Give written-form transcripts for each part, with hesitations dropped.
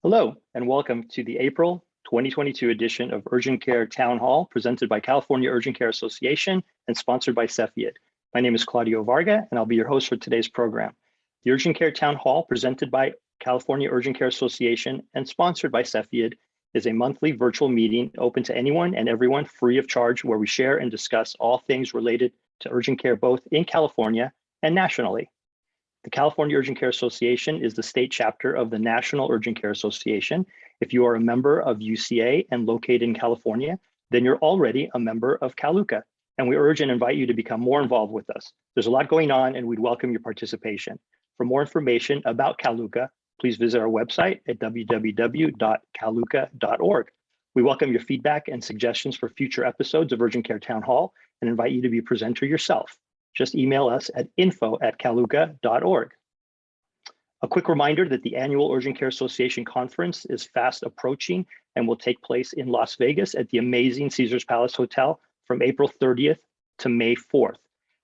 Hello, and welcome to the April 2022 edition of Urgent Care Town Hall, presented by California Urgent Care Association and sponsored by Cepheid. My name is Claudio Varga, and I'll be your host for today's program. The Urgent Care Town Hall, presented by California Urgent Care Association and sponsored by Cepheid, is a monthly virtual meeting open to anyone and everyone free of charge, where we share and discuss all things related to urgent care, both in California and nationally. The California Urgent Care Association is the state chapter of the National Urgent Care Association. If you are a member of UCA and located in California, then you're already a member of CALUCA, and we urge and invite you to become more involved with us. There's a lot going on, and we'd welcome your participation. For more information about CALUCA, please visit our website at www.caluca.org. We welcome your feedback and suggestions for future episodes of Urgent Care Town Hall and invite you to be a presenter yourself. Just email us at info@caluca.org. A quick reminder that the annual Urgent Care Association conference is fast approaching and will take place in Las Vegas at the amazing Caesars Palace Hotel from April 30th to May 4th.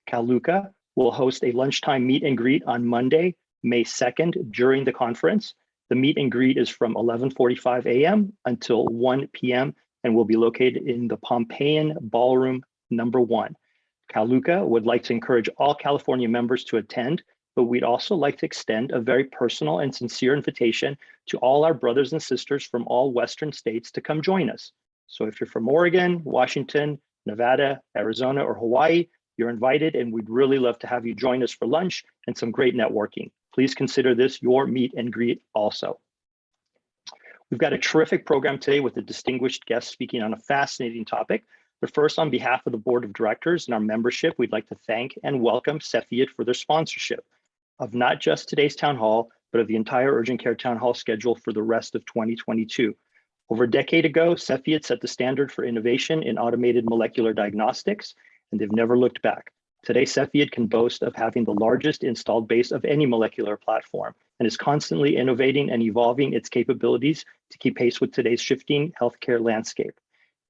CALUCA will host a lunchtime meet and greet on Monday, May 2nd during the conference. The meet and greet is from 11:45 a.m. until 1 p.m. and will be located in the Pompeian Ballroom number 1. CALUCA would like to encourage all California members to attend, but we'd also like to extend a very personal and sincere invitation to all our brothers and sisters from all Western states to come join us. So if you're from Oregon, Washington, Nevada, Arizona, or Hawaii, you're invited, and we'd really love to have you join us for lunch and some great networking. Please consider this your meet and greet also. We've got a terrific program today with a distinguished guest speaking on a fascinating topic. But first, on behalf of the Board of Directors and our membership, we'd like to thank and welcome Cepheid for their sponsorship of not just today's Town Hall, but of the entire Urgent Care Town Hall schedule for the rest of 2022. Over a decade ago, Cepheid set the standard for innovation in automated molecular diagnostics, and they've never looked back. Today, Cepheid can boast of having the largest installed base of any molecular platform and is constantly innovating and evolving its capabilities to keep pace with today's shifting healthcare landscape.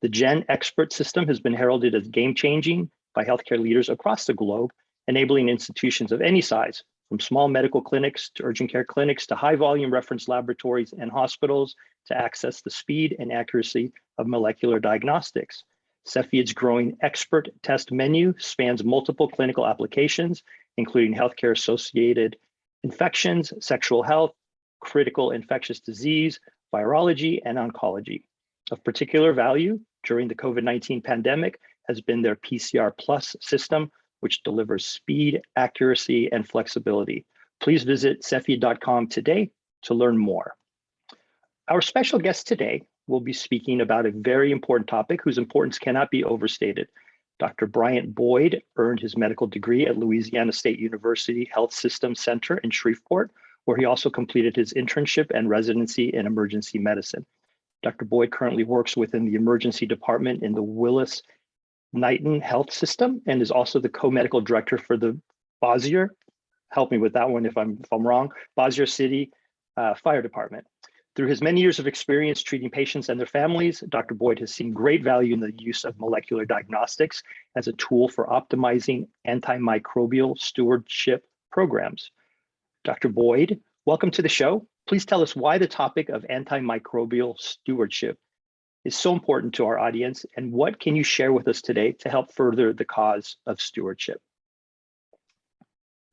The Gen Expert system has been heralded as game-changing by healthcare leaders across the globe, enabling institutions of any size, from small medical clinics to urgent care clinics to high-volume reference laboratories and hospitals, to access the speed and accuracy of molecular diagnostics. Cepheid's growing expert test menu spans multiple clinical applications, including healthcare-associated infections, sexual health, critical infectious disease, virology, and oncology. Of particular value during the COVID-19 pandemic has been their PCR Plus system, which delivers speed, accuracy, and flexibility. Please visit cepheid.com today to learn more. Our special guest today will be speaking about a very important topic whose importance cannot be overstated. Dr. Bryant Boyd earned his medical degree at Louisiana State University Health System Center in Shreveport, where he also completed his internship and residency in emergency medicine. Dr. Boyd currently works within the emergency department in the Willis-Knighton Health System and is also the co-medical director for the Bossier, help me with that one if I'm wrong, Bossier City Fire Department. Through his many years of experience treating patients and their families, Dr. Boyd has seen great value in the use of molecular diagnostics as a tool for optimizing antimicrobial stewardship programs. Dr. Boyd, welcome to the show. Please tell us why the topic of antimicrobial stewardship is so important to our audience, and what can you share with us today to help further the cause of stewardship?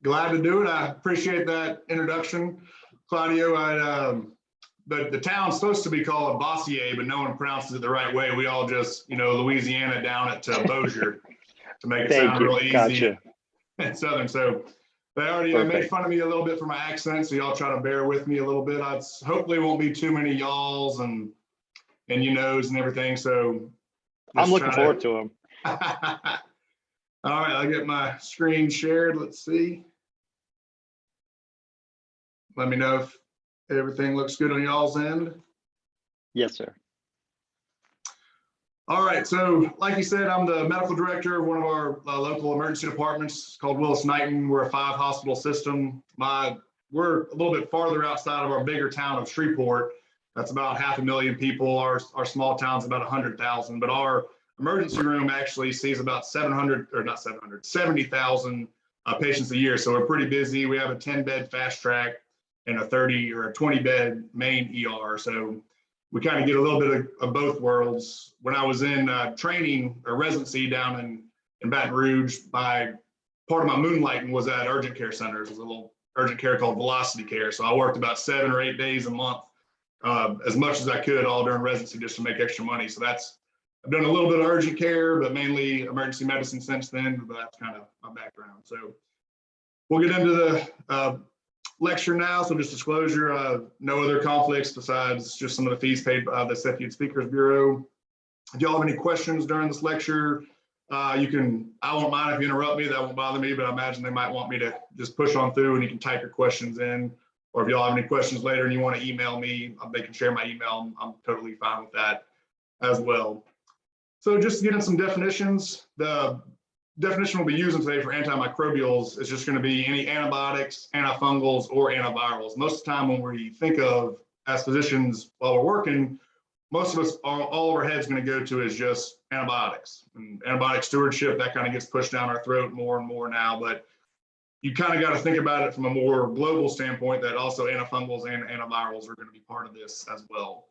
Glad to do it. I appreciate that introduction, Claudio. The town's supposed to be called Bossier, but no one pronounces it the right way. We all just, Louisiana down it to Bossier to make it sound real easy and Southern. So they already made fun of me a little bit for my accent, so y'all try to bear with me a little bit. Hopefully won't be too many y'alls and you knows and everything. So I'm looking forward to them. All right, I'll get my screen shared. Let's see. Let me know if everything looks good on y'all's end. Yes, sir. All right, so like you said, I'm the medical director of one of our local emergency departments called Willis-Knighton. We're a 5-hospital system. We're a little bit farther outside of our bigger town of Shreveport. That's about 500,000 people. Our small town's about 100,000, but our emergency room actually sees about 70,000 patients a year. So we're pretty busy. We have a 10-bed fast track. and a 30 or a 20 bed main ER. So we kind of get a little bit of both worlds. When I was in training or residency down in Baton Rouge, part of my moonlighting was at urgent care centers. There's a little urgent care called Velocity Care. So I worked about 7 or 8 days a month, as much as I could all during residency just to make extra money. So I've done a little bit of urgent care, but mainly emergency medicine since then, but that's kind of my background. So we'll get into the lecture now. So just disclosure, no other conflicts besides just some of the fees paid by the Cepheid Speakers Bureau. If y'all have any questions during this lecture, I won't mind if you interrupt me, that won't bother me, but I imagine they might want me to just push on through and you can type your questions in. Or if y'all have any questions later and you want to email me, they can share my email. I'm totally fine with that as well. So just to get in some definitions, the definition we'll be using today for antimicrobials is just going to be any antibiotics, antifungals, or antivirals. Most of the time when we think of as physicians while we're working, most of us, all of our head's going to go to is just antibiotics. And antibiotic stewardship, that kind of gets pushed down our throat more and more now, but you kind of got to think about it from a more global standpoint that also antifungals and antivirals are going to be part of this as well.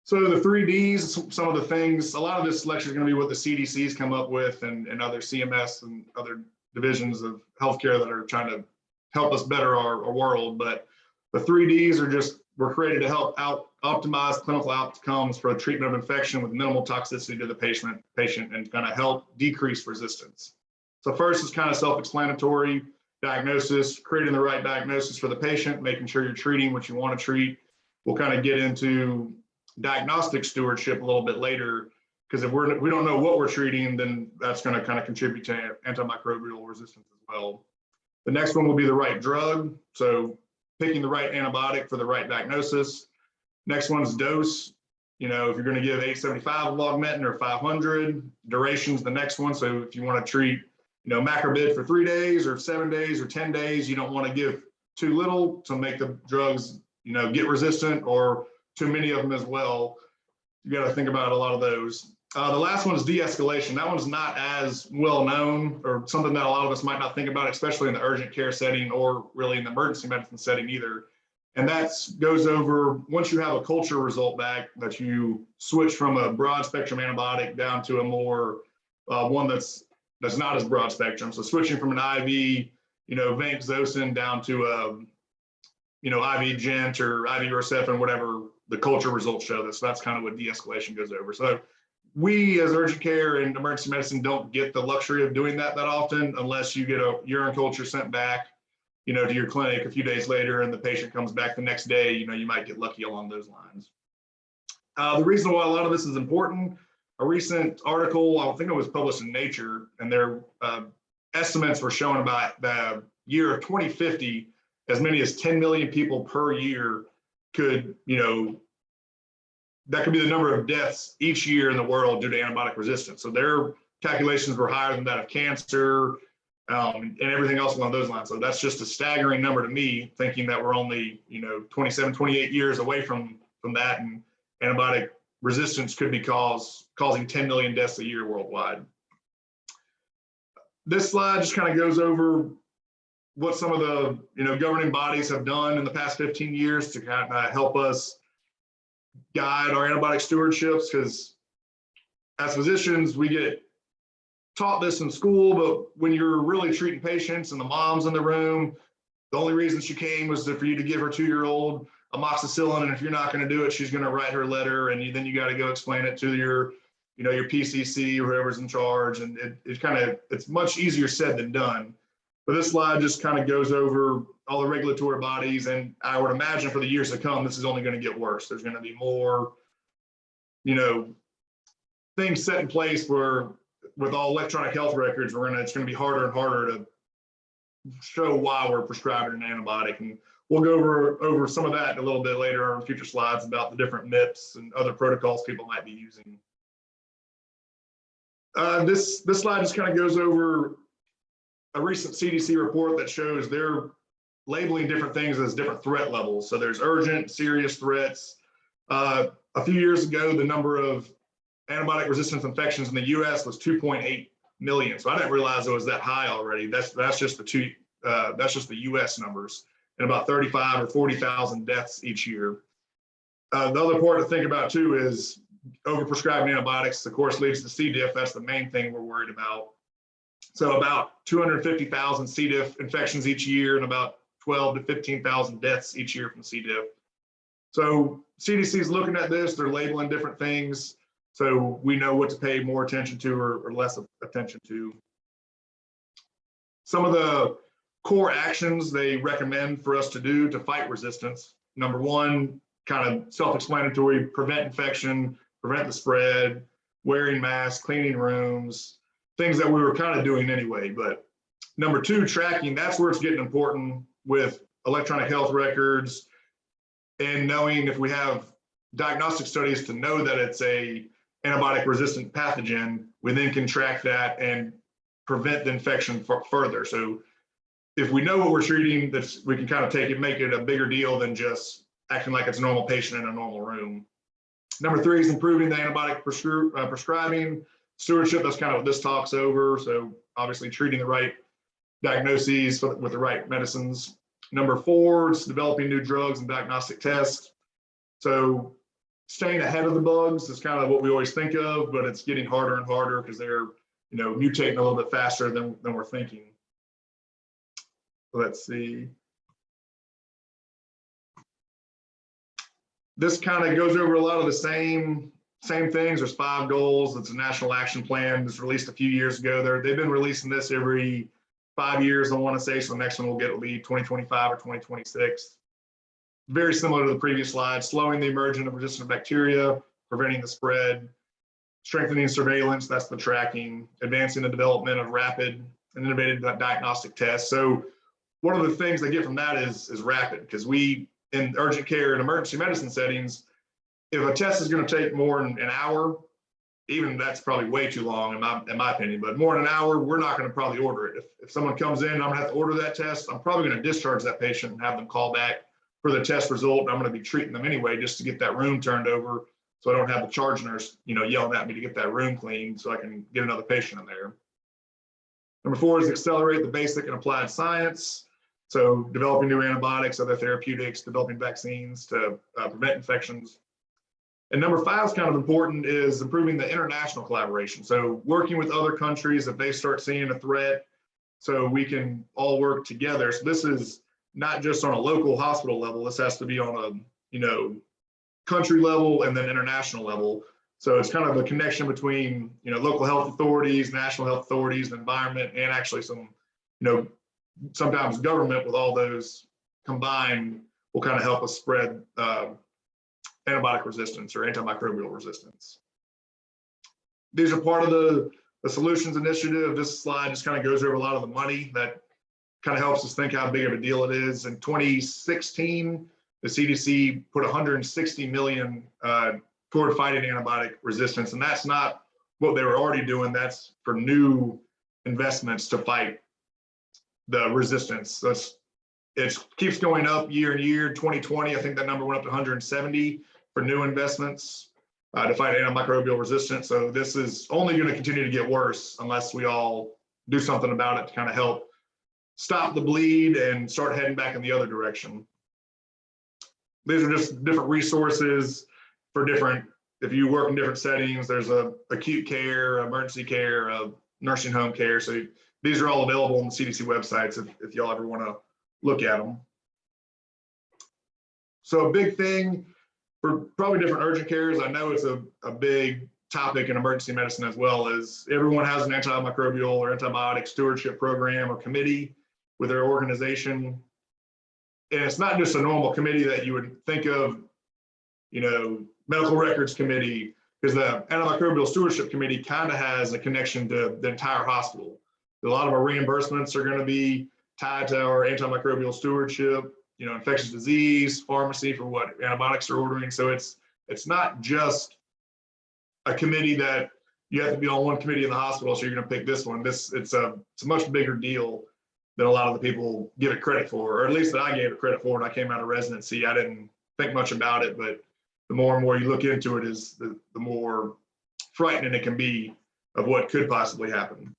So the 3Ds, some of the things, a lot of this lecture is going to be what the CDC's come up with and other CMS and other divisions of healthcare that are trying to help us better our world. But the 3Ds were created to help optimize clinical outcomes for the treatment of infection with minimal toxicity to the patient and kind of help decrease resistance. So first is kind of self-explanatory: diagnosis, creating the right diagnosis for the patient, making sure you're treating what you want to treat. We'll kind of get into diagnostic stewardship a little bit later, because if we don't know what we're treating, then that's going to kind of contribute to antimicrobial resistance as well. The next one will be the right drug. So picking the right antibiotic for the right diagnosis. Next one's dose. If you're going to give 875 of Augmentin or 500, duration's the next one. So if you want to treat, macrobid for 3 days or 7 days or 10 days, you don't want to give too little to make the drugs, get resistant, or too many of them as well. You got to think about a lot of those. The last one is de-escalation. That one's not as well known, or something that a lot of us might not think about, especially in the urgent care setting or really in the emergency medicine setting either. And that goes over, once you have a culture result back, that you switch from a broad spectrum antibiotic down to a more one that's not as broad spectrum. So switching from an IV, vancomycin down to IV Gent or IV Rocephin, whatever the culture results show. That's kind of what de-escalation goes over. So we as urgent care and emergency medicine don't get the luxury of doing that often, unless you get a urine culture sent back, to your clinic a few days later and the patient comes back the next day. You might get lucky along those lines. The reason why a lot of this is important, a recent article, I think it was published in Nature, and their estimates were showing about the year of 2050, as many as 10 million people per year could, that could be the number of deaths each year in the world due to antibiotic resistance. So their calculations were higher than that of cancer and everything else along those lines. So that's just a staggering number to me, thinking that we're only, 27, 28 years away from that, and antibiotic resistance could be causing 10 million deaths a year worldwide. This slide just kind of goes over what some of the governing bodies have done in the past 15 years to kind of help us guide our antibiotic stewardships, because as physicians, we get taught this in school, but when you're really treating patients and the mom's in the room, the only reason she came was for you to give her 2-year-old amoxicillin, and if you're not going to do it, she's going to write her letter, and then you got to go explain it to your PCC or whoever's in charge, and it's much easier said than done. But this slide just kind of goes over all the regulatory bodies, and I would imagine for the years to come, this is only going to get worse. There's going to be more, things set in place where, with all electronic health records, it's going to be harder and harder to show why we're prescribing an antibiotic. And we'll go over some of that a little bit later on future slides about the different MIPS and other protocols people might be using. This slide just kind of goes over a recent CDC report that shows they're labeling different things as different threat levels. So there's urgent, serious threats. A few years ago, the number of antibiotic resistant infections in the US was 2.8 million. So I didn't realize it was that high already. That's just the US numbers. and about 35 or 40,000 deaths each year. The other part to think about too is overprescribing antibiotics, of course, leads to C. diff. That's the main thing we're worried about. So about 250,000 C. diff infections each year and about 12 to 15,000 deaths each year from C. diff. So CDC is looking at this, they're labeling different things, so we know what to pay more attention to or less attention to. Some of the core actions they recommend for us to do to fight resistance. Number one, kind of self-explanatory, prevent infection, prevent the spread, wearing masks, cleaning rooms, things that we were kind of doing anyway. But number two, tracking, that's where it's getting important with electronic health records and knowing if we have diagnostic studies to know that it's a antibiotic resistant pathogen, we then can track that and prevent the infection further. So if we know what we're treating, that's, we can kind of take it, make it a bigger deal than just acting like it's a normal patient in a normal room. Number three is improving the antibiotic prescribing stewardship. That's kind of what this talks over. So obviously treating the right diagnoses with the right medicines. Number four is developing new drugs and diagnostic tests. So staying ahead of the bugs is kind of what we always think of, but it's getting harder and harder because they're, you know, mutating a little bit faster than we're thinking. Let's see. This kind of goes over a lot of the same things. There's 5 goals. It's a national action plan. It was released a few years ago. They've been releasing this every 5 years, I want to say. So the next one we'll get will be 2025 or 2026. Very similar to the previous slide, slowing the emergence of resistant bacteria, preventing the spread, strengthening surveillance, that's the tracking, advancing the development of rapid and innovative diagnostic tests. So one of the things they get from that is rapid, because we, in urgent care and emergency medicine settings, if a test is going to take more than an hour, even that's probably way too long in my opinion, but more than an hour, we're not going to probably order it. If someone comes in, I'm going to have to order that test, I'm probably going to discharge that patient and have them call back for the test result. And I'm going to be treating them anyway, just to get that room turned over, so I don't have the charge nurse, you know, yelling at me to get that room clean so I can get another patient in there. Number 4 is accelerate the basic and applied science. So developing new antibiotics, other therapeutics, developing vaccines to prevent infections. And number 5 is kind of important, is improving the international collaboration. So working with other countries if they start seeing a threat, so we can all work together. So this is not just on a local hospital level. This has to be on a, you know, country level and then international level. So it's kind of a connection between, you know, local health authorities, national health authorities, the environment, and actually some, you know, sometimes government. With all those combined will kind of help us spread antibiotic resistance or antimicrobial resistance. These are part of the solutions initiative. This slide just kind of goes over a lot of the money that kind of helps us think how big of a deal it is. In 2016, the CDC put 160 million toward fighting antibiotic resistance, and that's not what they were already doing. That's for new investments to fight the resistance. So it keeps going up year and year. 2020, I think that number went up to 170 for new investments to fight antimicrobial resistance. So this is only going to continue to get worse unless we all do something about it to kind of help stop the bleed and start heading back in the other direction. These are just different resources for different, if you work in different settings, there's a acute care, emergency care, nursing home care. So these are all available on the CDC websites if y'all ever want to look at them. So a big thing for probably different urgent cares, I know it's a big topic in emergency medicine as well, is everyone has an antimicrobial or antibiotic stewardship program or committee with their organization. And it's not just a normal committee that you would think of, you know, medical records committee, because the antimicrobial stewardship committee kind of has a connection to the entire hospital. A lot of our reimbursements are going to be tied to our antimicrobial stewardship, you know, infectious disease, pharmacy for what antibiotics are ordering. So it's not just a committee that you have to be on one committee in the hospital, so you're going to pick this one. It's a much bigger deal than a lot of the people give it credit for, or at least that I gave it credit for when I came out of residency. I didn't think much about it, but the more and more you look into it, is the more frightening it can be of what could possibly happen.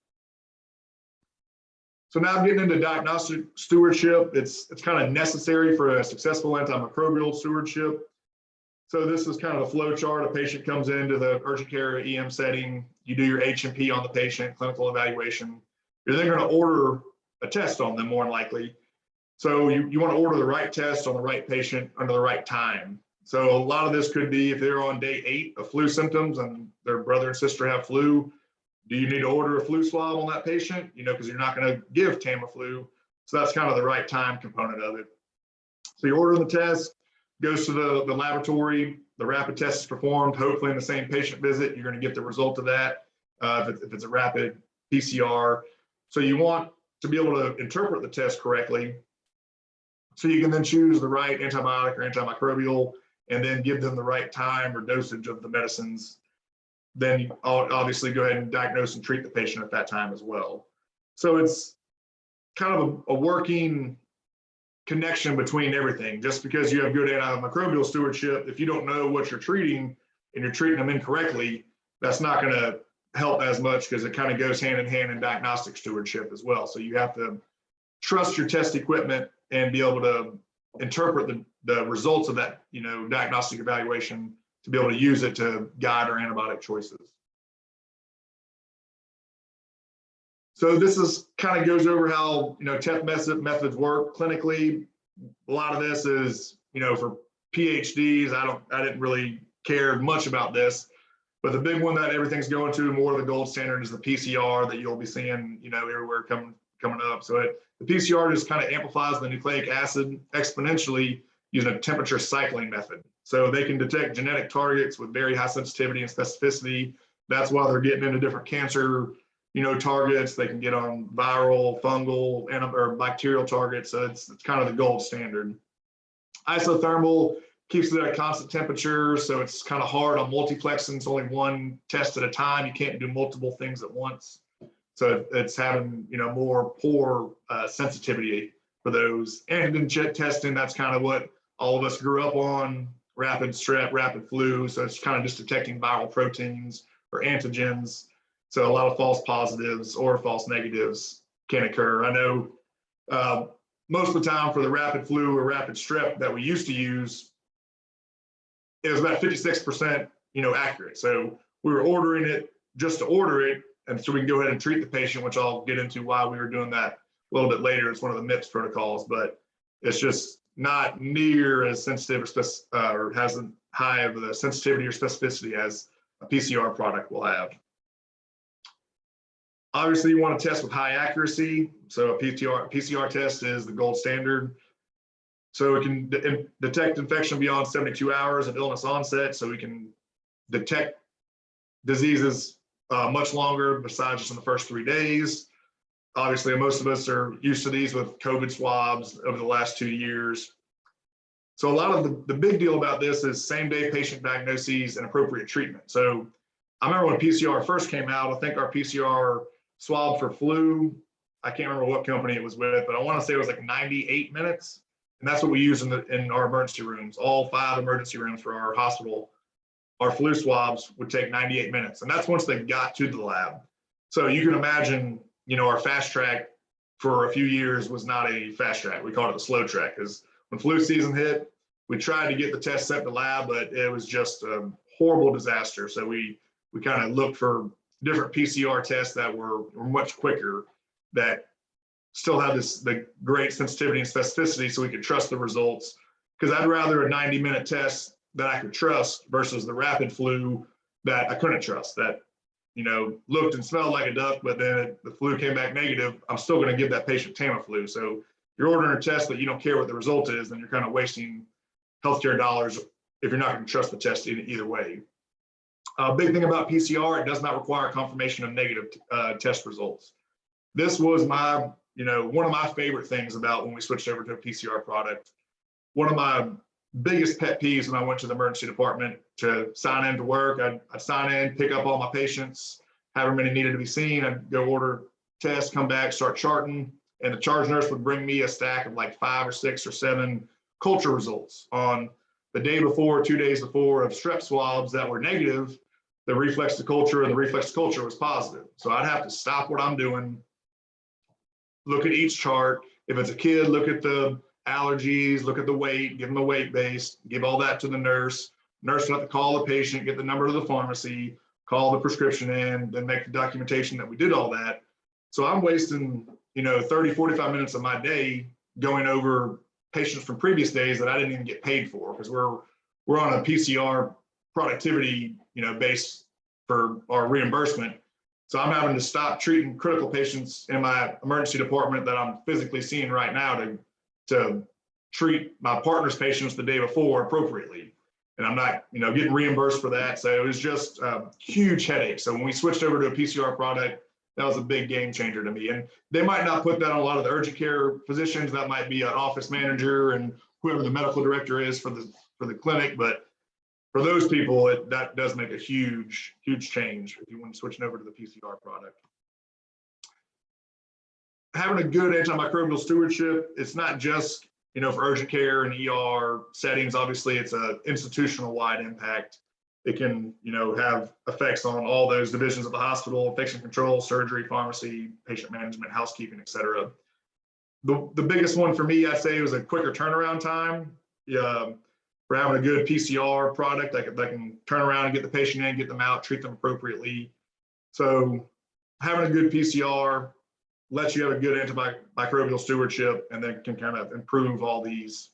So now getting into diagnostic stewardship, it's kind of necessary for a successful antimicrobial stewardship. So this is kind of the flow chart. A patient comes into the urgent care EM setting. You do your H&P on the patient, clinical evaluation. You're then going to order a test on them more than likely. So you want to order the right test on the right patient under the right time. So a lot of this could be if they're on day 8 of flu symptoms and their brother and sister have flu, do you need to order a flu swab on that patient? You know, because you're not going to give Tamiflu. So that's kind of the right time component of it. So you order the test, goes to the laboratory, the rapid test is performed, hopefully in the same patient visit, you're going to get the result of that if it's a rapid PCR. So you want to be able to interpret the test correctly. So you can then choose the right antibiotic or antimicrobial and then give them the right time or dosage of the medicines. Then you obviously go ahead and diagnose and treat the patient at that time as well. So it's kind of a working connection between everything. Just because you have good antimicrobial stewardship, if you don't know what you're treating and you're treating them incorrectly, that's not going to help as much because it kind of goes hand in hand in diagnostic stewardship as well. So you have to trust your test equipment and be able to interpret the results of that, you know, diagnostic evaluation to be able to use it to guide our antibiotic choices. So this is kind of goes over how, you know, test methods work clinically. A lot of this is, you know, for PhDs. I didn't really care much about this, but the big one that everything's going to more of the gold standard is the PCR that you'll be seeing, you know, everywhere coming up. So the PCR just kind of amplifies the nucleic acid exponentially using a temperature cycling method. So they can detect genetic targets with very high sensitivity and specificity. That's why they're getting into different cancer, you know, targets. They can get on viral, fungal, or bacterial targets. So it's kind of the gold standard. Isothermal keeps it at a constant temperature. So it's kind of hard on multiplexing. It's only one test at a time. You can't do multiple things at once. So it's having, you know, more poor sensitivity for those. Antigen testing, that's kind of what all of us grew up on. Rapid strep, rapid flu. So it's kind of just detecting viral proteins or antigens. So a lot of false positives or false negatives can occur. I know most of the time for the rapid flu or rapid strep that we used to use, it was about 56%, you know, accurate. So we were ordering it just to order it, and so we can go ahead and treat the patient, which I'll get into why we were doing that a little bit later. It's one of the MIPS protocols, but it's just not near as sensitive or hasn't high of the sensitivity or specificity as a PCR product will have. Obviously, you want to test with high accuracy. So a PCR test is the gold standard. So it can detect infection beyond 72 hours of illness onset. So we can detect diseases much longer besides just in the first 3 days. Obviously, most of us are used to these with COVID swabs over the last 2 years. So a lot of the big deal about this is same day patient diagnoses and appropriate treatment. So I remember when PCR first came out, I think our PCR swab for flu, I can't remember what company it was with, but I want to say it was like 98 minutes. And that's what we use in our emergency rooms. All 5 emergency rooms for our hospital, our flu swabs would take 98 minutes. And that's once they got to the lab. So you can imagine, you know, our fast track for a few years was not a fast track. We called it a slow track because when flu season hit, we tried to get the test sent to lab, but it was just a horrible disaster. So we kind of looked for different PCR tests that were much quicker, that still had the great sensitivity and specificity so we could trust the results. Because I'd rather a 90-minute test that I could trust versus the rapid flu that I couldn't trust, that, you know, looked and smelled like a duck, but then the flu came back negative. I'm still going to give that patient Tamiflu. So you're ordering a test that you don't care what the result is, then you're kind of wasting healthcare dollars if you're not going to trust the test either way. Big thing about PCR, it does not require confirmation of negative test results. This was my, you know, one of my favorite things about when we switched over to a PCR product. One of my biggest pet peeves when I went to the emergency department to sign in to work, I'd sign in, pick up all my patients, however many needed to be seen. I'd go order tests, come back, start charting, and the charge nurse would bring me a stack of like 5 or 6 or 7 culture results on the day before, 2 days before of strep swabs that were negative. The reflex to culture and the reflex to culture was positive. So I'd have to stop what I'm doing, look at each chart. If it's a kid, look at the allergies, look at the weight, give them a weight base, give all that to the nurse. Nurse will have to call the patient, get the number to the pharmacy, call the prescription in, then make the documentation that we did all that. So I'm wasting, 30, 45 minutes of my day going over patients from previous days that I didn't even get paid for, because we're on a PCR productivity, base for our reimbursement. So I'm having to stop treating critical patients in my emergency department that I'm physically seeing right now to treat my partner's patients the day before appropriately. And I'm not, getting reimbursed for that. So it was just a huge headache. So when we switched over to a PCR product, that was a big game changer to me. And they might not put that on a lot of the urgent care physicians. That might be an office manager and whoever the medical director is for the clinic. But for those people, that does make a huge, huge change if you want to switching over to the PCR product. Having a good antimicrobial stewardship, it's not just, for urgent care and ER settings. Obviously, it's an institutional wide impact. It can, have effects on all those divisions of the hospital: infection control, surgery, pharmacy, patient management, housekeeping, et cetera. The biggest one for me, I'd say, was a quicker turnaround time. For having a good PCR product that can turn around and get the patient in, get them out, treat them appropriately. So having a good PCR lets you have a good antimicrobial stewardship, and then can kind of improve all these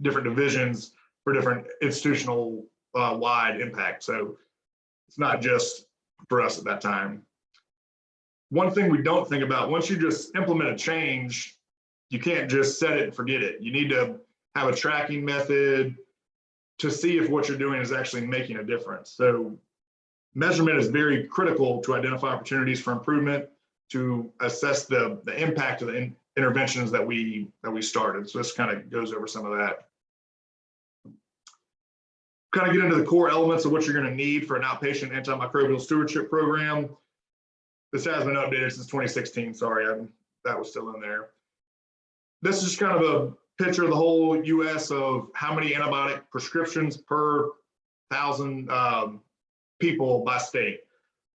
different divisions for different institutional wide impact. So it's not just for us at that time. One thing we don't think about, once you just implement a change, you can't just set it and forget it. You need to have a tracking method to see if what you're doing is actually making a difference. So measurement is very critical to identify opportunities for improvement, to assess the impact of the interventions that we started. So this kind of goes over some of that. Kind of get into the core elements of what you're going to need for an outpatient antimicrobial stewardship program. This has been updated since 2016. Sorry, that was still in there. This is just kind of a picture of the whole US of how many antibiotic prescriptions per 1,000 people by state.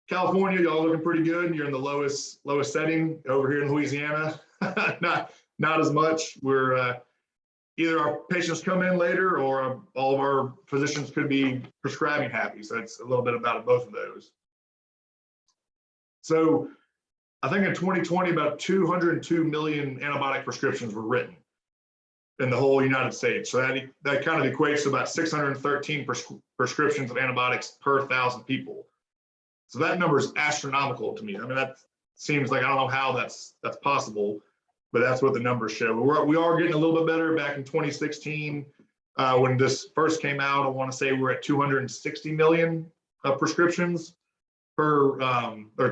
California, y'all looking pretty good. You're in the lowest setting. Over here in Louisiana, not as much. We're either our patients come in later, or all of our physicians could be prescribing happy. So it's a little bit about both of those. So I think in 2020, about 202 million antibiotic prescriptions were written in the whole United States. So that kind of equates to about 613 prescriptions of antibiotics per 1,000 people. So that number is astronomical to me. I mean, that seems like, I don't know how that's possible, but that's what the numbers show. We are getting a little bit better. Back in 2016, when this first came out, I want to say we're at 260 million prescriptions or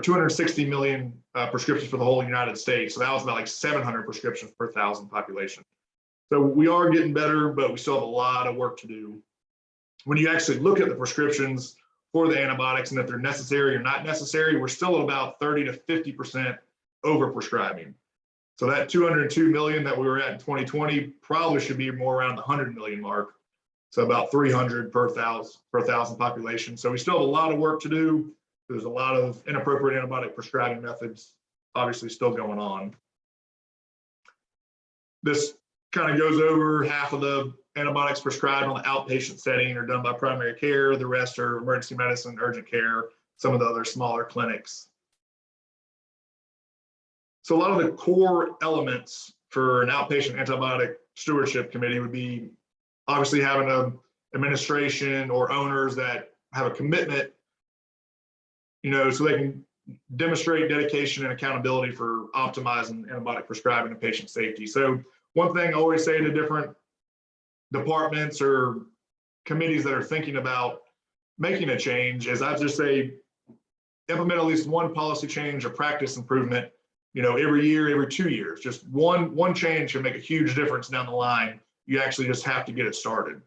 260 million prescriptions for the whole United States. So that was about like 700 prescriptions per 1,000 population. So we are getting better, but we still have a lot of work to do. When you actually look at the prescriptions for the antibiotics and if they're necessary or not necessary, we're still at about 30 to 50% overprescribing. So that 202 million that we were at in 2020 probably should be more around the 100 million mark. So about 300 per 1,000 population. So we still have a lot of work to do. There's a lot of inappropriate antibiotic prescribing methods obviously still going on. This kind of goes over half of the antibiotics prescribed on the outpatient setting are done by primary care. The rest are emergency medicine, urgent care, some of the other smaller clinics. So a lot of the core elements for an outpatient antibiotic stewardship committee would be obviously having an administration or owners that have a commitment, so they can demonstrate dedication and accountability for optimizing antibiotic prescribing and patient safety. So one thing I always say to different departments or committees that are thinking about making a change is I just say implement at least one policy change or practice improvement, every year, every 2 years. Just one change can make a huge difference down the line. You actually just have to get it started.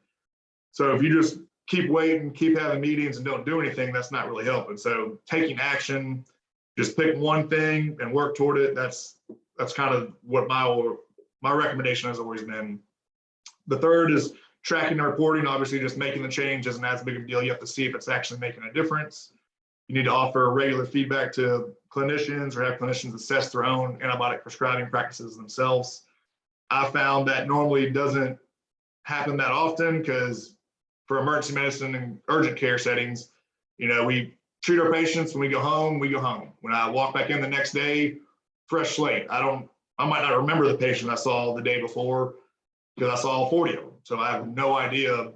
So if you just keep waiting, keep having meetings and don't do anything, that's not really helping. So taking action, just pick one thing and work toward it. That's kind of what my recommendation has always been. The third is tracking and reporting. Obviously, just making the change isn't as big of a deal. You have to see if it's actually making a difference. you need to offer regular feedback to clinicians or have clinicians assess their own antibiotic prescribing practices themselves. I found that normally doesn't happen that often because for emergency medicine and urgent care settings, we treat our patients when we go home, we go home. When I walk back in the next day, fresh slate. I might not remember the patient I saw the day before because I saw all 40 of them. So I have no idea.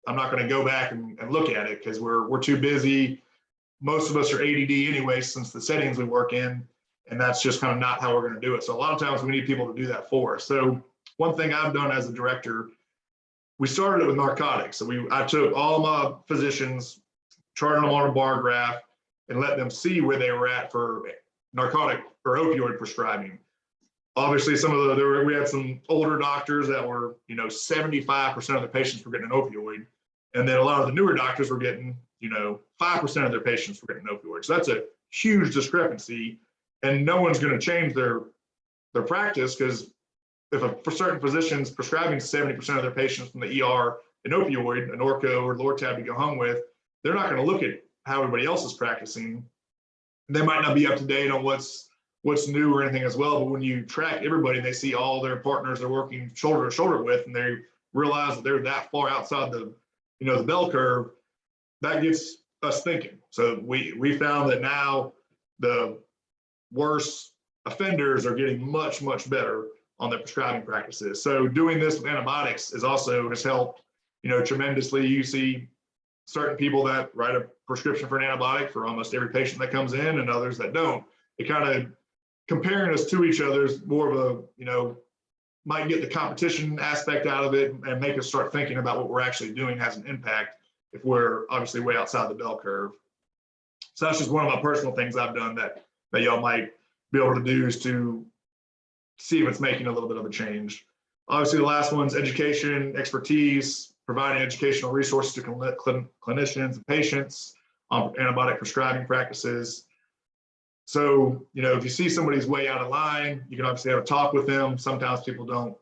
I'm not going to go back and look at it because we're too busy. Most of us are ADD anyway, since the settings we work in, and that's just kind of not how we're going to do it. So a lot of times we need people to do that for us. So one thing I've done as a director, we started it with narcotics. So I took all my physicians, charted them on a bar graph, and let them see where they were at for narcotic or opioid prescribing. Obviously, we had some older doctors that were, 75% of the patients were getting an opioid. And then a lot of the newer doctors were getting, 5% of their patients were getting opioids. So that's a huge discrepancy. And no one's going to change their practice because for certain physicians prescribing 70% of their patients from the ER an opioid, an Orco or Lortab to go home with, they're not going to look at how everybody else is practicing. They might not be up to date on what's new or anything as well, but when you track everybody and they see all their partners they're working shoulder to shoulder with, and they realize that they're that far outside the bell curve, that gets us thinking. So we found that now the worst offenders are getting much, much better on their prescribing practices. So doing this with antibiotics has helped, tremendously. You see certain people that write a prescription for an antibiotic for almost every patient that comes in and others that don't. It kind of comparing us to each other is more of a, might get the competition aspect out of it and make us start thinking about what we're actually doing has an impact if we're obviously way outside the bell curve. So that's just one of my personal things I've done that y'all might be able to do is to see if it's making a little bit of a change. Obviously, the last one's education, expertise, providing educational resources to clinicians and patients on antibiotic prescribing practices. So, if you see somebody's way out of line, you can obviously have a talk with them. Sometimes people don't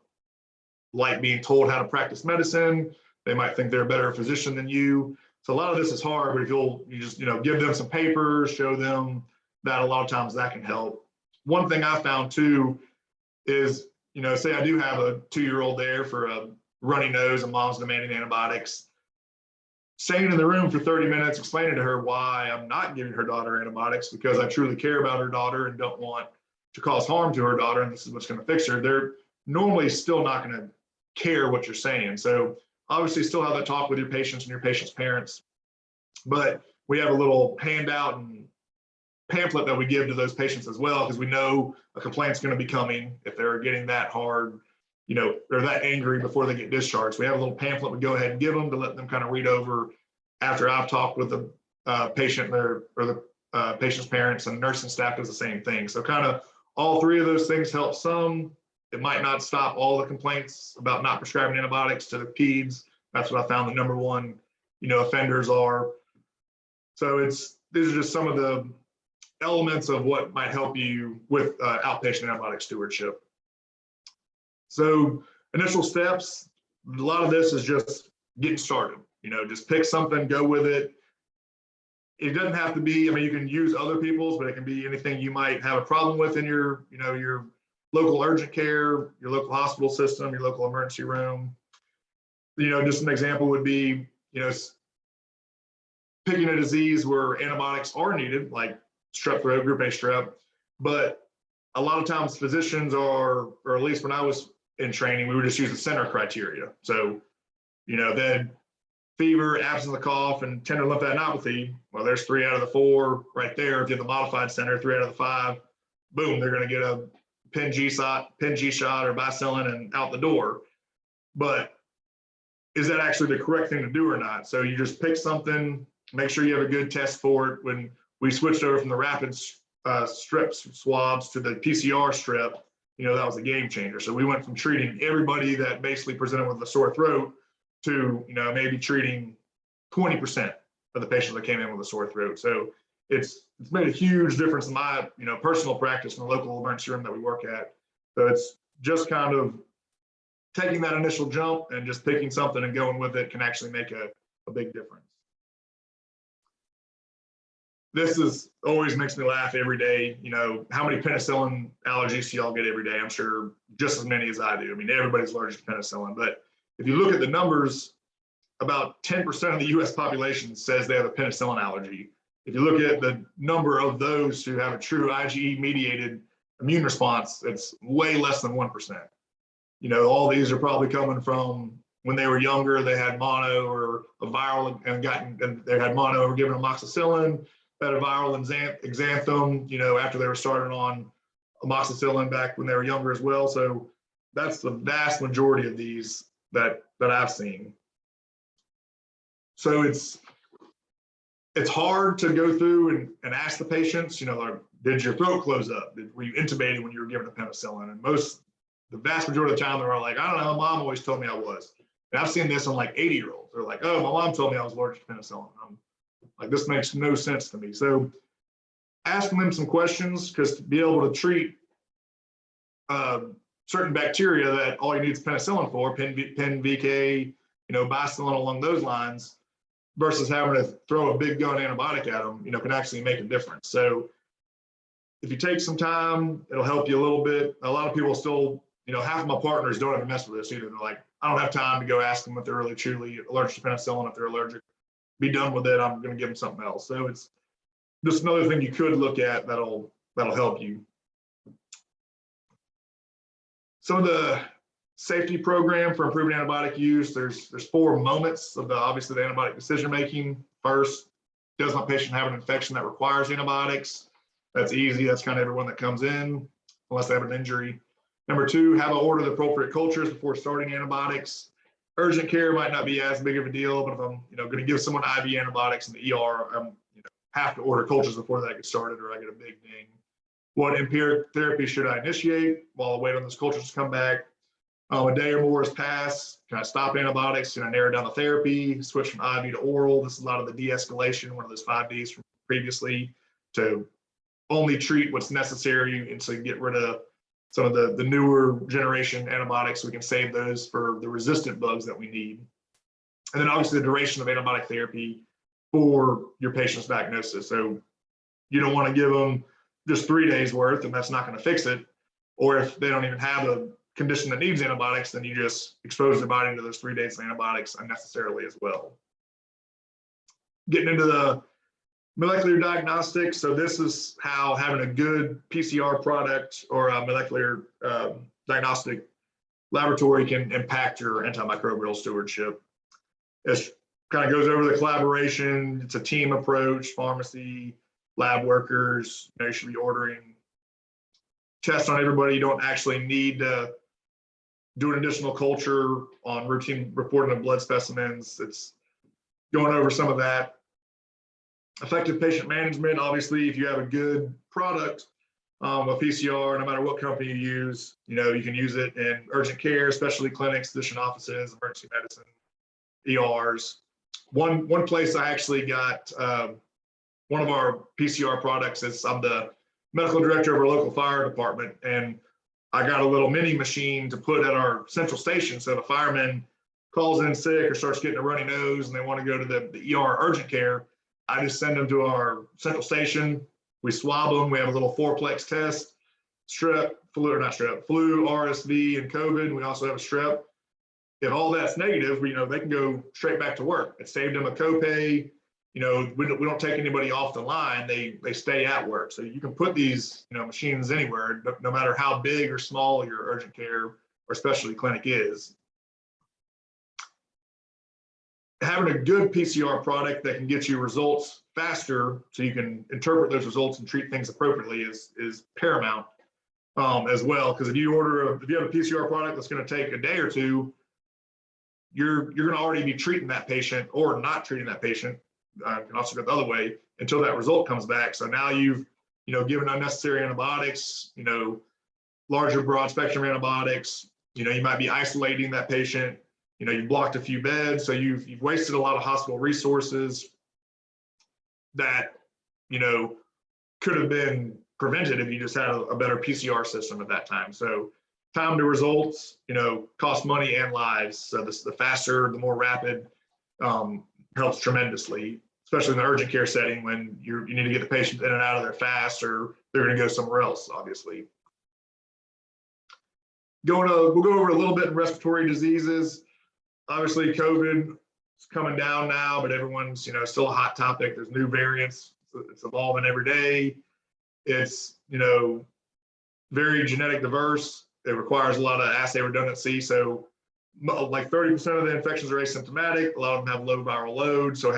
like being told how to practice medicine. They might think they're a better physician than you. So a lot of this is hard, but if you just, give them some papers, show them that, a lot of times that can help. One thing I found too is, say I do have a 2-year-old there for a runny nose and mom's demanding antibiotics. Staying in the room for 30 minutes, explaining to her why I'm not giving her daughter antibiotics because I truly care about her daughter and don't want to cause harm to her daughter, and this is what's going to fix her. They're normally still not going to care what you're saying. So obviously still have that talk with your patients and your patients' parents, but we have a little handout and pamphlet that we give to those patients as well, because we know a complaint's going to be coming if they're getting that hard, they're that angry before they get discharged. We have a little pamphlet we go ahead and give them to let them kind of read over after I've talked with the patient or the patient's parents, and nursing staff does the same thing. So kind of all three of those things help some. It might not stop all the complaints about not prescribing antibiotics to the peds. That's what I found the number one, offenders are. So these are just some of the elements of what might help you with outpatient antibiotic stewardship. So initial steps, a lot of this is just getting started, just pick something, go with it. It doesn't have to be, you can use other people's, but it can be anything you might have a problem with in your, your local urgent care, your local hospital system, your local emergency room. Just an example would be, picking a disease where antibiotics are needed, like strep throat, group A strep, but a lot of times physicians are, or at least when I was in training, we would just use the center criteria. So, then fever, absence of cough, and tender lymphadenopathy, well, there's 3 out of the 4 right there. If you have the modified center, 3 out of the 5, boom, they're going to get a Pen G shot or Penicillin and out the door. But is that actually the correct thing to do or not? So you just pick something, make sure you have a good test for it. When we switched over from the rapid strep swabs to the PCR strep, that was a game changer. So we went from treating everybody that basically presented with a sore throat to, maybe treating 20% of the patients that came in with a sore throat. So it's made a huge difference in my, personal practice in the local emergency room that we work at. So it's just kind of taking that initial jump and just picking something and going with it can actually make a big difference. this is always makes me laugh every day. You know, how many penicillin allergies do y'all get every day? I'm sure just as many as I do. I mean, everybody's allergic to penicillin. But if you look at the numbers, about 10% of the US population says they have a penicillin allergy. If you look at the number of those who have a true IgE mediated immune response, it's way less than 1%. You know, all these are probably coming from when they were younger, they had mono or a viral and they had mono or given amoxicillin, had a viral exanthem, you know, after they were started on amoxicillin back when they were younger as well. So that's the vast majority of these that I've seen. So it's hard to go through and ask the patients, you know, like, did your throat close up? Were you intubated when you were given a penicillin? And the vast majority of the time, they're like, I don't know, mom always told me I was. And I've seen this on like 80-year-olds. They're like, oh, my mom told me I was allergic to penicillin. I'm like, this makes no sense to me. So asking them some questions, because to be able to treat certain bacteria that all you need is penicillin for, PEN-VK, you know, bacillin along those lines, versus having to throw a big gun antibiotic at them, you know, can actually make a difference. So if you take some time, it'll help you a little bit. A lot of people still, you know, half of my partners don't even mess with this either. They're like, I don't have time to go ask them if they're really truly allergic to penicillin. If they're allergic, be done with it. I'm going to give them something else. So it's just another thing you could look at that'll help you. Some of the safety program for improving antibiotic use, there's 4 moments of obviously the antibiotic decision making. First, does my patient have an infection that requires antibiotics? That's easy. That's kind of everyone that comes in, unless they have an injury. Number 2, have I order the appropriate cultures before starting antibiotics. Urgent care might not be as big of a deal, but if I'm, you know, going to give someone IV antibiotics in the ER, I'm, you know, have to order cultures before that gets started, or I get a big ding. What empiric therapy should I initiate while I wait on those cultures to come back? A day or more has passed. Can I stop antibiotics? Can I narrow down the therapy? Switch from IV to oral? This is a lot of the de-escalation, one of those 5 Ds from previously, to only treat what's necessary, and so get rid of some of the newer generation antibiotics. So we can save those for the resistant bugs that we need. And then obviously the duration of antibiotic therapy for your patient's diagnosis. So you don't want to give them just 3 days worth, and that's not going to fix it. Or if they don't even have a condition that needs antibiotics, then you just expose their body to those 3 days of antibiotics unnecessarily as well. Getting into the molecular diagnostics. So this is how having a good PCR product or a molecular diagnostic laboratory can impact your antimicrobial stewardship. It kind of goes over the collaboration. It's a team approach, pharmacy, lab workers, you know, you should be ordering tests on everybody. You don't actually need to do an additional culture on routine reporting of blood specimens. It's going over some of that. Effective patient management. Obviously, if you have a good product, a PCR, no matter what company you use, you know, you can use it in urgent care, specialty clinics, physician offices, emergency medicine, ERs. One place I actually got one of our PCR products is I'm the medical director of our local fire department, and I got a little mini machine to put at our central station. So the fireman calls in sick or starts getting a runny nose and they want to go to the ER urgent care, I just send them to our central station. We swab them. We have a little 4-plex test, strep, flu, RSV, and COVID. We also have a strep. If all that's negative, you know, they can go straight back to work. It saved them a copay. You know, we don't take anybody off the line. They stay at work. So you can put these, you know, machines anywhere, no matter how big or small your urgent care or specialty clinic is. Having a good PCR product that can get you results faster, so you can interpret those results and treat things appropriately, is paramount as well. Because if you have a PCR product that's going to take a day or two, you're going to already be treating that patient or not treating that patient. Can also go the other way until that result comes back. So now you've, you know, given unnecessary antibiotics, you know, larger broad spectrum antibiotics. You know, you might be isolating that patient. You know, you blocked a few beds, so you've wasted a lot of hospital resources that, you know, could have been prevented if you just had a better PCR system at that time. So time to results, you know, cost money and lives. So the faster, the more rapid, helps tremendously, especially in the urgent care setting when you need to get the patient in and out of there fast, or they're going to go somewhere else, obviously. We'll go over a little bit in respiratory diseases. Obviously, COVID is coming down now, but everyone's, still a hot topic. There's new variants. It's evolving every day. It's, very genetic diverse. It requires a lot of assay redundancy. So like 30% of the infections are asymptomatic. A lot of them have low viral load. So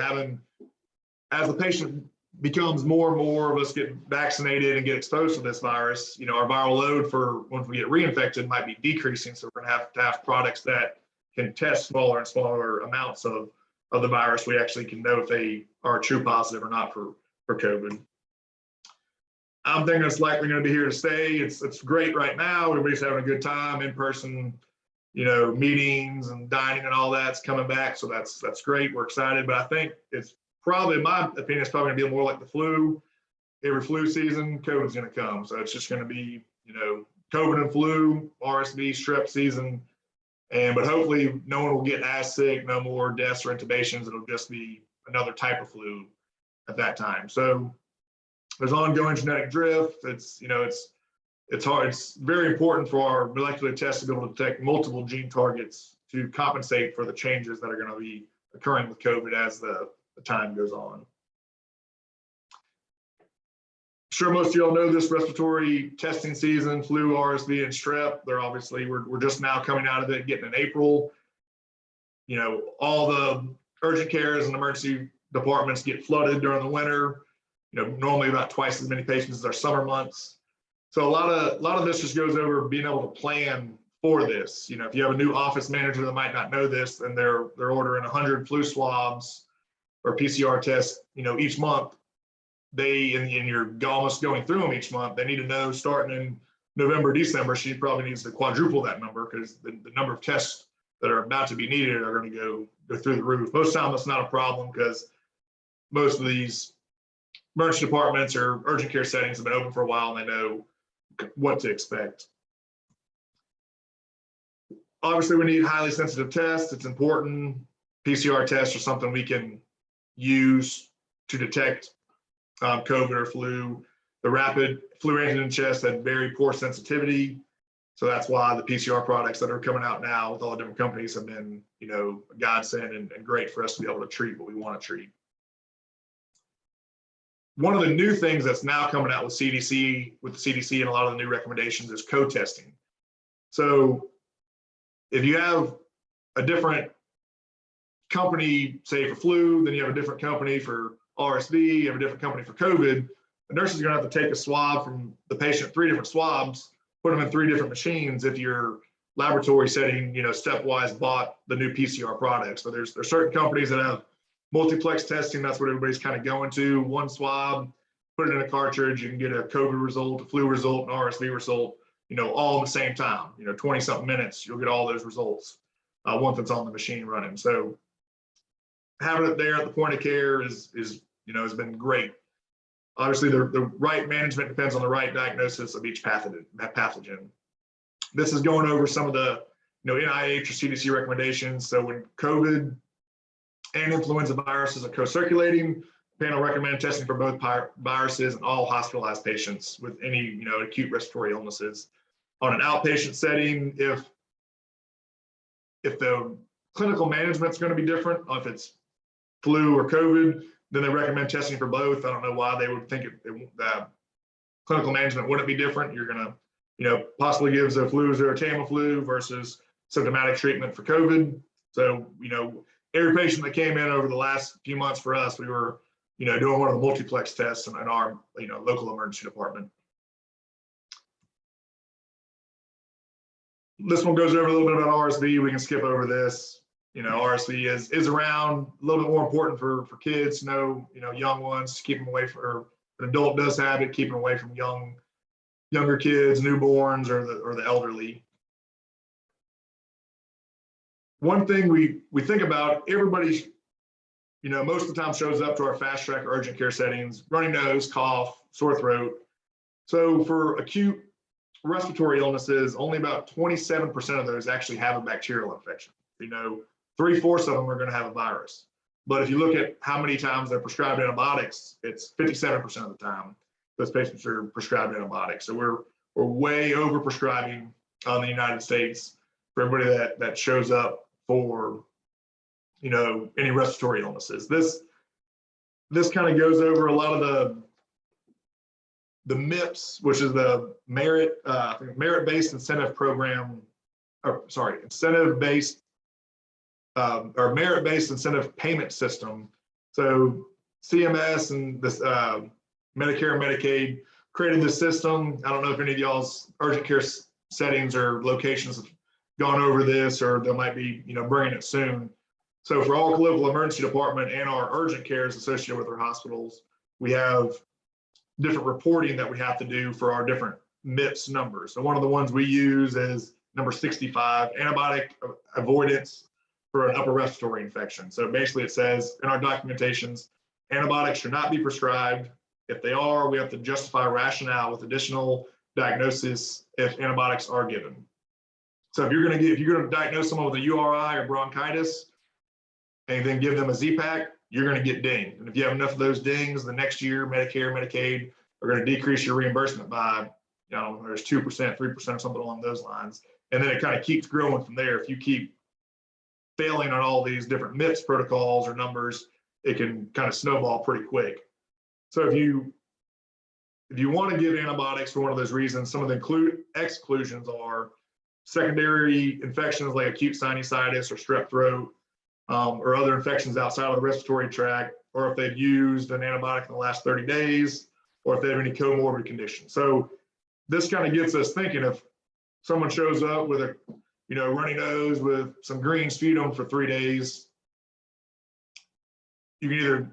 as the patient becomes more and more of us get vaccinated and get exposed to this virus, our viral load for once we get reinfected might be decreasing. So we're going to have products that can test smaller and smaller amounts of the virus. We actually can know if they are true positive or not for COVID. I'm thinking it's likely going to be here to stay. It's great right now. Everybody's having a good time, in person, meetings and dining and all that's coming back. So that's great. We're excited. But I think it's probably, in my opinion, it's probably going to be more like the flu. Every flu season, COVID's going to come. So it's just going to be, COVID and flu, RSV, strep season. But hopefully no one will get as sick, no more deaths or intubations. It'll just be another type of flu at that time. So there's ongoing genetic drift. It's hard. It's very important for our molecular tests to be able to detect multiple gene targets to compensate for the changes that are going to be occurring with COVID as the time goes on. Sure, most of y'all know this respiratory testing season, flu, RSV, and strep. We're just now coming out of it, getting in April. All the urgent cares and emergency departments get flooded during the winter. Normally about twice as many patients as our summer months. So a lot of this just goes over being able to plan for this. If you have a new office manager that might not know this, and they're ordering 100 flu swabs or PCR tests, each month, and you're almost going through them each month, they need to know starting in November, December, she probably needs to quadruple that number, because the number of tests that are about to be needed are going to go through the roof. Most of the time, that's not a problem, because most of these emergency departments or urgent care settings have been open for a while and they know what to expect. Obviously, we need highly sensitive tests. It's important. PCR tests are something we can use to detect COVID or flu. The rapid flu antigen tests had very poor sensitivity. So that's why the PCR products that are coming out now with all the different companies have been, a godsend and great for us to be able to treat what we want to treat. One of the new things that's now coming out with the CDC and a lot of the new recommendations is co-testing. So if you have a different company, say for flu, then you have a different company for RSV, you have a different company for COVID, the nurse is going to have to take a swab from the patient, 3 different swabs, put them in 3 different machines if your laboratory setting, stepwise bought the new PCR products. So there's certain companies that have multiplex testing. That's what everybody's kind of going to. One swab, put it in a cartridge, you can get a COVID result, a flu result, an RSV result, all at the same time. 20-something minutes, you'll get all those results once it's on the machine running. So having it there at the point of care has been great. Obviously, the right management depends on the right diagnosis of each pathogen. This is going over some of the NIH or CDC recommendations. So when COVID and influenza viruses are co-circulating, the panel recommend testing for both viruses in all hospitalized patients with any acute respiratory illnesses. On an outpatient setting, if the clinical management is going to be different, if it's flu or COVID, then they recommend testing for both. I don't know why they would think clinical management wouldn't be different. You're going to, possibly give a flu or a Tamiflu versus symptomatic treatment for COVID. So, every patient that came in over the last few months for us, we were, doing one of the multiplex tests in our, local emergency department. This one goes over a little bit about RSV. We can skip over this. RSV is around, a little bit more important for kids, young ones, keep them away from, or an adult does have it, keep them away from younger kids, newborns, or the elderly. One thing we think about, everybody, most of the time shows up to our fast track or urgent care settings, runny nose, cough, sore throat. So for acute respiratory illnesses, only about 27% of those actually have a bacterial infection. 3/4 of them are going to have a virus. But if you look at how many times they're prescribed antibiotics, it's 57% of the time those patients are prescribed antibiotics. So we're way over prescribing in the United States for everybody that shows up for, you know, any respiratory illnesses. This kind of goes over a lot of the MIPS, which is the merit-based incentive program, or sorry, incentive-based or merit-based incentive payment system. So CMS and this Medicare and Medicaid created this system. I don't know if any of y'all's urgent care settings or locations have gone over this, or they might be, you know, bringing it soon. So for our local emergency department and our urgent cares associated with our hospitals, we have different reporting that we have to do for our different MIPS numbers. So one of the ones we use is number 65, antibiotic avoidance for an upper respiratory infection. So basically it says in our documentations, antibiotics should not be prescribed. If they are, we have to justify rationale with additional diagnosis if antibiotics are given. So if you're going to diagnose someone with a URI or bronchitis and then give them a Z-Pak, you're going to get dinged. And if you have enough of those dings, the next year, Medicare, Medicaid are going to decrease your reimbursement by, you know, there's 2%, 3% or something along those lines. And then it kind of keeps growing from there. If you keep failing on all these different MIPS protocols or numbers, it can kind of snowball pretty quick. So if you want to give antibiotics for one of those reasons, some of the exclusions are secondary infections like acute sinusitis or strep throat, or other infections outside of the respiratory tract, or if they've used an antibiotic in the last 30 days, or if they have any comorbid conditions. So this kind of gets us thinking, if someone shows up with a, you know, runny nose with some green sputum for 3 days, you can either,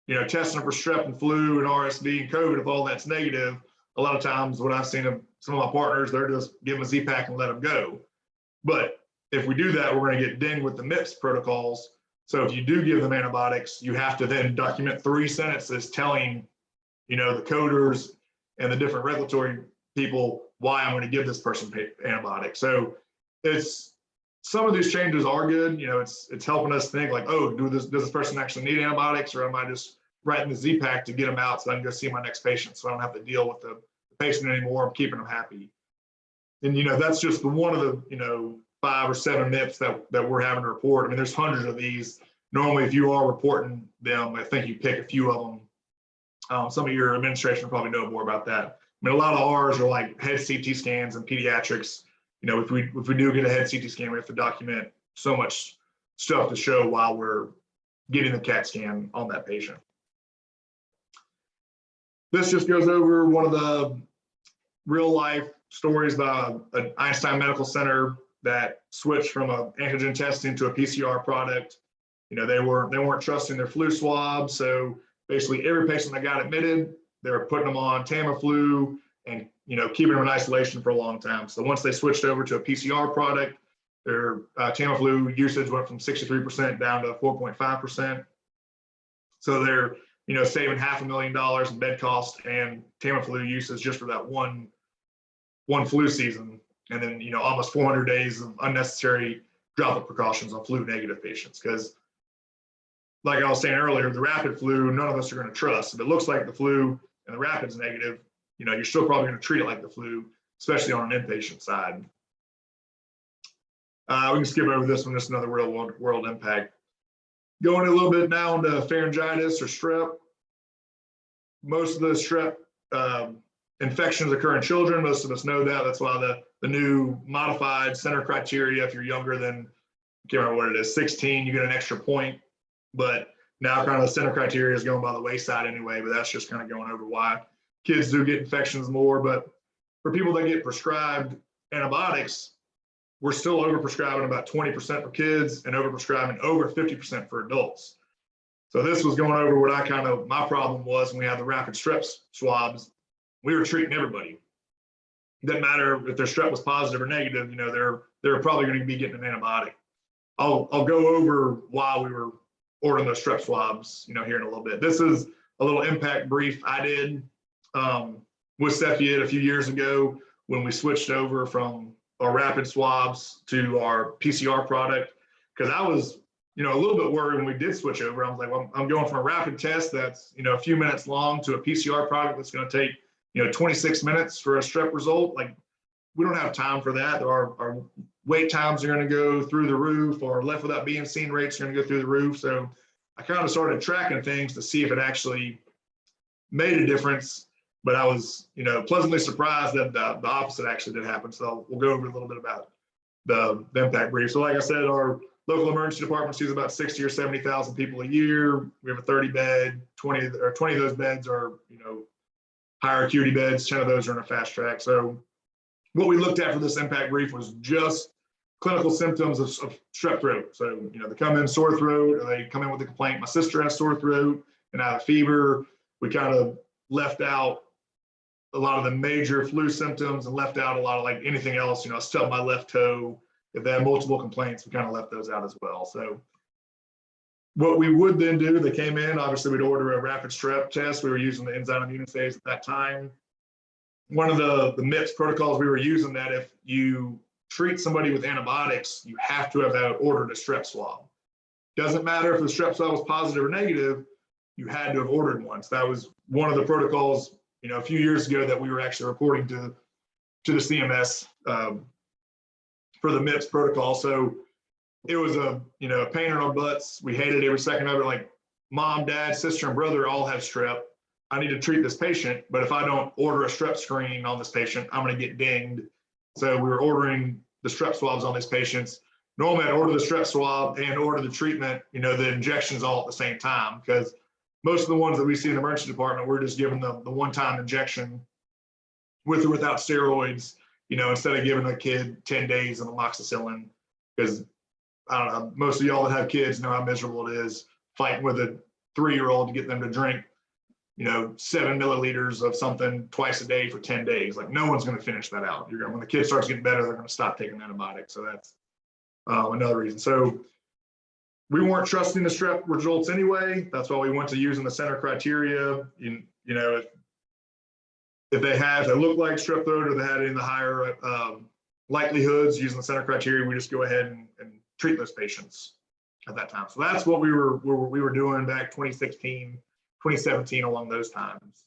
you know, test them for strep and flu and RSV and COVID. If all that's negative, a lot of times what I've seen of some of my partners, they're just give them a Z-Pak and let them go. But if we do that, we're going to get dinged with the MIPS protocols. So if you do give them antibiotics, you have to then document 3 sentences telling, you know, the coders and the different regulatory people why I'm going to give this person antibiotics. So it's, some of these changes are good. You know, it's helping us think like, oh, does this person actually need antibiotics, or am I just writing the Z-Pak to get them out so I can go see my next patient, so I don't have to deal with the patient anymore. I'm keeping them happy. And, you know, that's just one of the, you know, 5 or 7 MIPS that we're having to report. I mean, there's hundreds of these. Normally, if you are reporting them, I think you pick a few of them. Some of your administration will probably know more about that. I mean, a lot of ours are like head CT scans and pediatrics. You know, if we do get a head CT scan, we have to document so much stuff to show while we're getting the CAT scan on that patient. This just goes over one of the real life stories about an Einstein Medical Center that switched from an antigen testing to a PCR product. You know, they weren't trusting their flu swabs. So basically every patient that got admitted, they were putting them on Tamiflu and, you know, keeping them in isolation for a long time. So once they switched over to a PCR product, their Tamiflu usage went from 63% down to 4.5%. So they're, you know, saving $500,000 in bed cost and Tamiflu usage just for that one flu season. And then, you know, almost 400 days of unnecessary droplet precautions on flu negative patients. Because like I was saying earlier, the rapid flu, none of us are going to trust. If it looks like the flu and the rapid's negative, you know, you're still probably going to treat it like the flu, especially on an inpatient side. We can skip over this one, just another real world impact. Going a little bit now into pharyngitis or strep. Most of the strep infections occur in children. Most of us know that. That's why the new modified center criteria, if you're younger than, I can't remember what it is, 16, you get an extra point. But now kind of the center criteria is going by the wayside anyway, but that's just kind of going over why kids do get infections more. But for people that get prescribed antibiotics, we're still overprescribing about 20% for kids and overprescribing over 50% for adults. So this was going over what my problem was when we had the rapid strep swabs. We were treating everybody. It doesn't matter if their strep was positive or negative, you know, they're probably going to be getting an antibiotic. I'll go over why we were ordering those strep swabs, you know, here in a little bit. This is a little impact brief I did with Cepheid a few years ago when we switched over from our rapid swabs to our PCR product, because I was you know, a little bit worried when we did switch over. I was like, well, I'm going from a rapid test that's, you know, a few minutes long to a PCR product that's going to take, you know, 26 minutes for a strep result. Like, we don't have time for that. Our wait times are going to go through the roof, or left without being seen rates are going to go through the roof. So I kind of started tracking things to see if it actually made a difference. But I was, you know, pleasantly surprised that the opposite actually did happen. So we'll go over a little bit about the impact brief. So like I said, our local emergency department sees about 60 or 70,000 people a year. We have a 30-bed, 20 of those beds are, you know, higher acuity beds. 10 of those are in a fast track. So what we looked at for this impact brief was just clinical symptoms of strep throat. So, you know, they come in sore throat, or they come in with a complaint. My sister has sore throat and I have a fever. We kind of left out a lot of the major flu symptoms and left out a lot of like anything else. You know, I stubbed my left toe. If they had multiple complaints, we kind of left those out as well. So what we would then do, they came in, obviously we'd order a rapid strep test. We were using the enzyme immunoassays at that time. One of the MIPS protocols we were using, that if you treat somebody with antibiotics, you have to have ordered a strep swab. Doesn't matter if the strep swab was positive or negative, you had to have ordered one. So that was one of the protocols, you know, a few years ago that we were actually reporting to the CMS for the MIPS protocol. So it was a, you know, a pain in our butts. We hated every second of it. Like, mom, dad, sister, and brother all have strep. I need to treat this patient, but if I don't order a strep screen on this patient, I'm going to get dinged. So we were ordering the strep swabs on these patients. Normally I'd order the strep swab and order the treatment, you know, the injections all at the same time, because most of the ones that we see in the emergency department, we're just giving the one-time injection with or without steroids, you know, instead of giving a kid 10 days of amoxicillin, because I don't know, most of y'all that have kids know how miserable it is fighting with a 3-year-old to get them to drink, you know, 7 milliliters of something twice a day for 10 days. Like, no one's going to finish that out. When the kid starts getting better, they're going to stop taking antibiotics. So that's another reason. So we weren't trusting the strep results anyway. That's why we went to using the center criteria. You know, if they look like strep throat, or they had in the higher likelihoods using the center criteria, we just go ahead and treat those patients at that time. So that's what we were doing back 2016. 2017, along those times.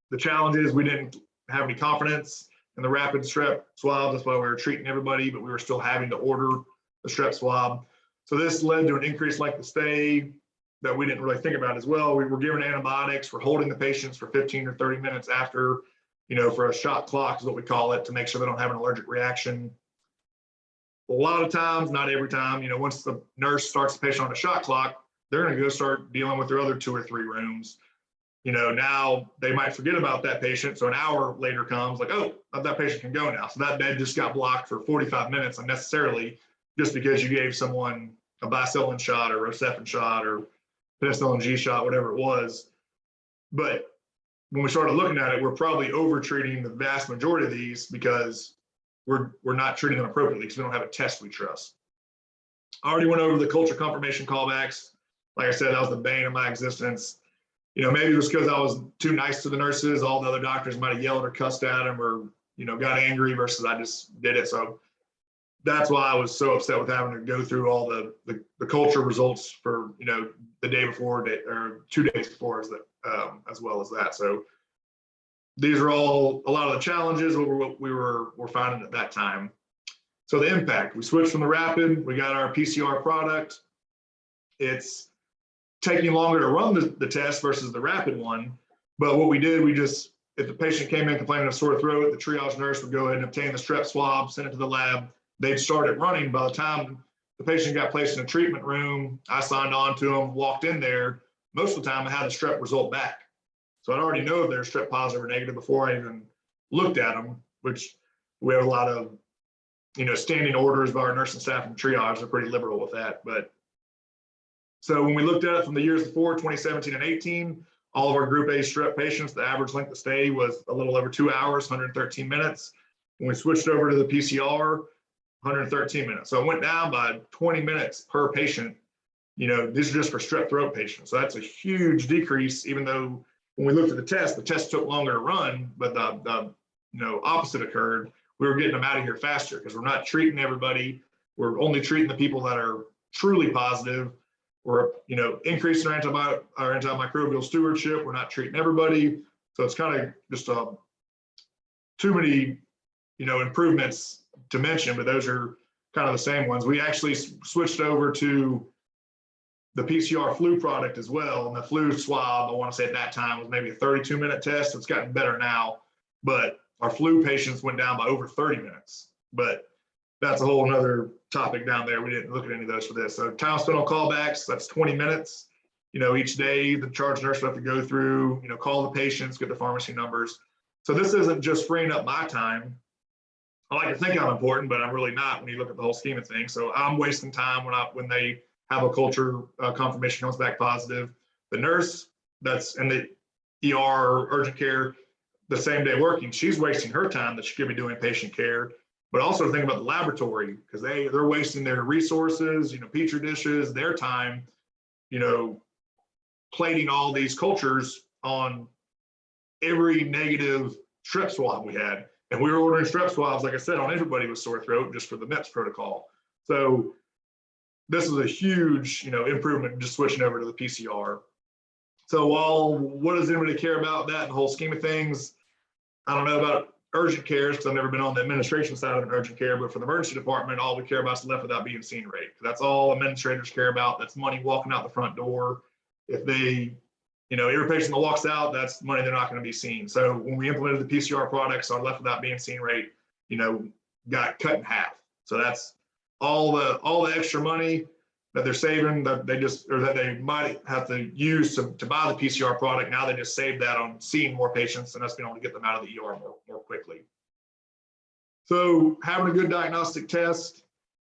The challenge is we didn't have any confidence in the rapid strep swab. That's why we were treating everybody, but we were still having to order the strep swab. So this led to an increased length of stay that we didn't really think about as well. We were giving antibiotics. We're holding the patients for 15 or 30 minutes after, you know, for a shot clock is what we call it, to make sure they don't have an allergic reaction. A lot of times, not every time, you know, once the nurse starts the patient on a shot clock, they're going to go start dealing with their other 2 or 3 rooms. You know, now they might forget about that patient. So an hour later comes, like, oh, that patient can go now. So that bed just got blocked for 45 minutes unnecessarily, just because you gave someone a Penicillin shot or Rocephin shot or Penicillin G shot, whatever it was. But when we started looking at it, we're probably over treating the vast majority of these because we're not treating them appropriately because we don't have a test we trust. I already went over the culture confirmation callbacks. Like I said, that was the bane of my existence. You know, maybe it was because I was too nice to the nurses. All the other doctors might have yelled or cussed at them, or, you know, got angry, versus I just did it. So that's why I was so upset with having to go through all the culture results for, you know, the day before or 2 days before, as well as that. So these are all a lot of the challenges what we were finding at that time. So the impact, we switched from the rapid, we got our PCR product. It's taking longer to run the test versus the rapid one. But what we did, if the patient came in complaining of sore throat, the triage nurse would go ahead and obtain the strep swab, send it to the lab. They'd start it running. By the time the patient got placed in a treatment room, I signed on to them, walked in there. Most of the time I had a strep result back. So I'd already know if they're strep positive or negative before I even looked at them, which we have a lot of, you know, standing orders by our nursing staff and triage. Are pretty liberal with that. But so when we looked at it from the years before, 2017 and 18, all of our group A strep patients, the average length of stay was a little over 2 hours, 113 minutes. When we switched over to the PCR, 113 minutes. So it went down by 20 minutes per patient. You know, this is just for strep throat patients. So that's a huge decrease, even though when we looked at the test took longer to run, but the you know, opposite occurred. We were getting them out of here faster because we're not treating everybody. We're only treating the people that are truly positive. We're, increasing our antimicrobial stewardship. We're not treating everybody. So it's kind of just too many, improvements to mention, but those are kind of the same ones. We actually switched over to the PCR flu product as well. And the flu swab, I want to say at that time, was maybe a 32-minute test. It's gotten better now, but our flu patients went down by over 30 minutes. But that's a whole nother topic down there. We didn't look at any of those for this. So time spent on callbacks, that's 20 minutes. Each day the charge nurse will have to go through, call the patients, get the pharmacy numbers. So this isn't just freeing up my time. I like to think I'm important, but I'm really not when you look at the whole scheme of things. So I'm wasting time when they have a culture confirmation comes back positive. The nurse that's in the ER or urgent care the same day working, she's wasting her time that she could be doing patient care. But also think about the laboratory, because they're wasting their resources, petri dishes, their time, plating all these cultures on every negative strep swab we had. And we were ordering strep swabs, like I said, on everybody with sore throat just for the MEPS protocol. So this is a huge, improvement just switching over to the PCR. So what does anybody care about that in the whole scheme of things? I don't know about urgent cares because I've never been on the administration side of an urgent care, but for the emergency department, all we care about is left without being seen rate. That's all administrators care about. That's money walking out the front door. If they, every patient that walks out, that's money they're not going to be seen. So when we implemented the PCR products, our left without being seen rate, got cut in half. So that's all the extra money that they're saving that they might have to use to buy the PCR product. Now they just save that on seeing more patients and us being able to get them out of the ER more quickly. So having a good diagnostic test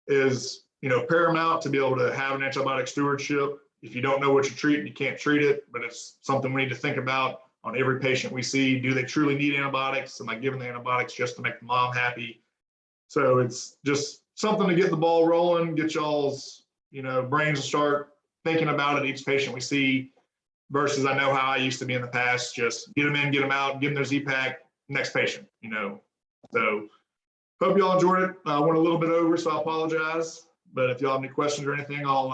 is, paramount to be able to have an antibiotic stewardship. If you don't know what you're treating, you can't treat it, but it's something we need to think about on every patient we see. Do they truly need antibiotics? Am I giving the antibiotics just to make the mom happy? So it's just something to get the ball rolling, get y'all's brains to start thinking about it each patient we see, versus I know how I used to be in the past, just get them in, get them out, give them their Z-Pack, next patient, So hope y'all enjoyed it. I went a little bit over, so I apologize. But if y'all have any questions or anything, I'll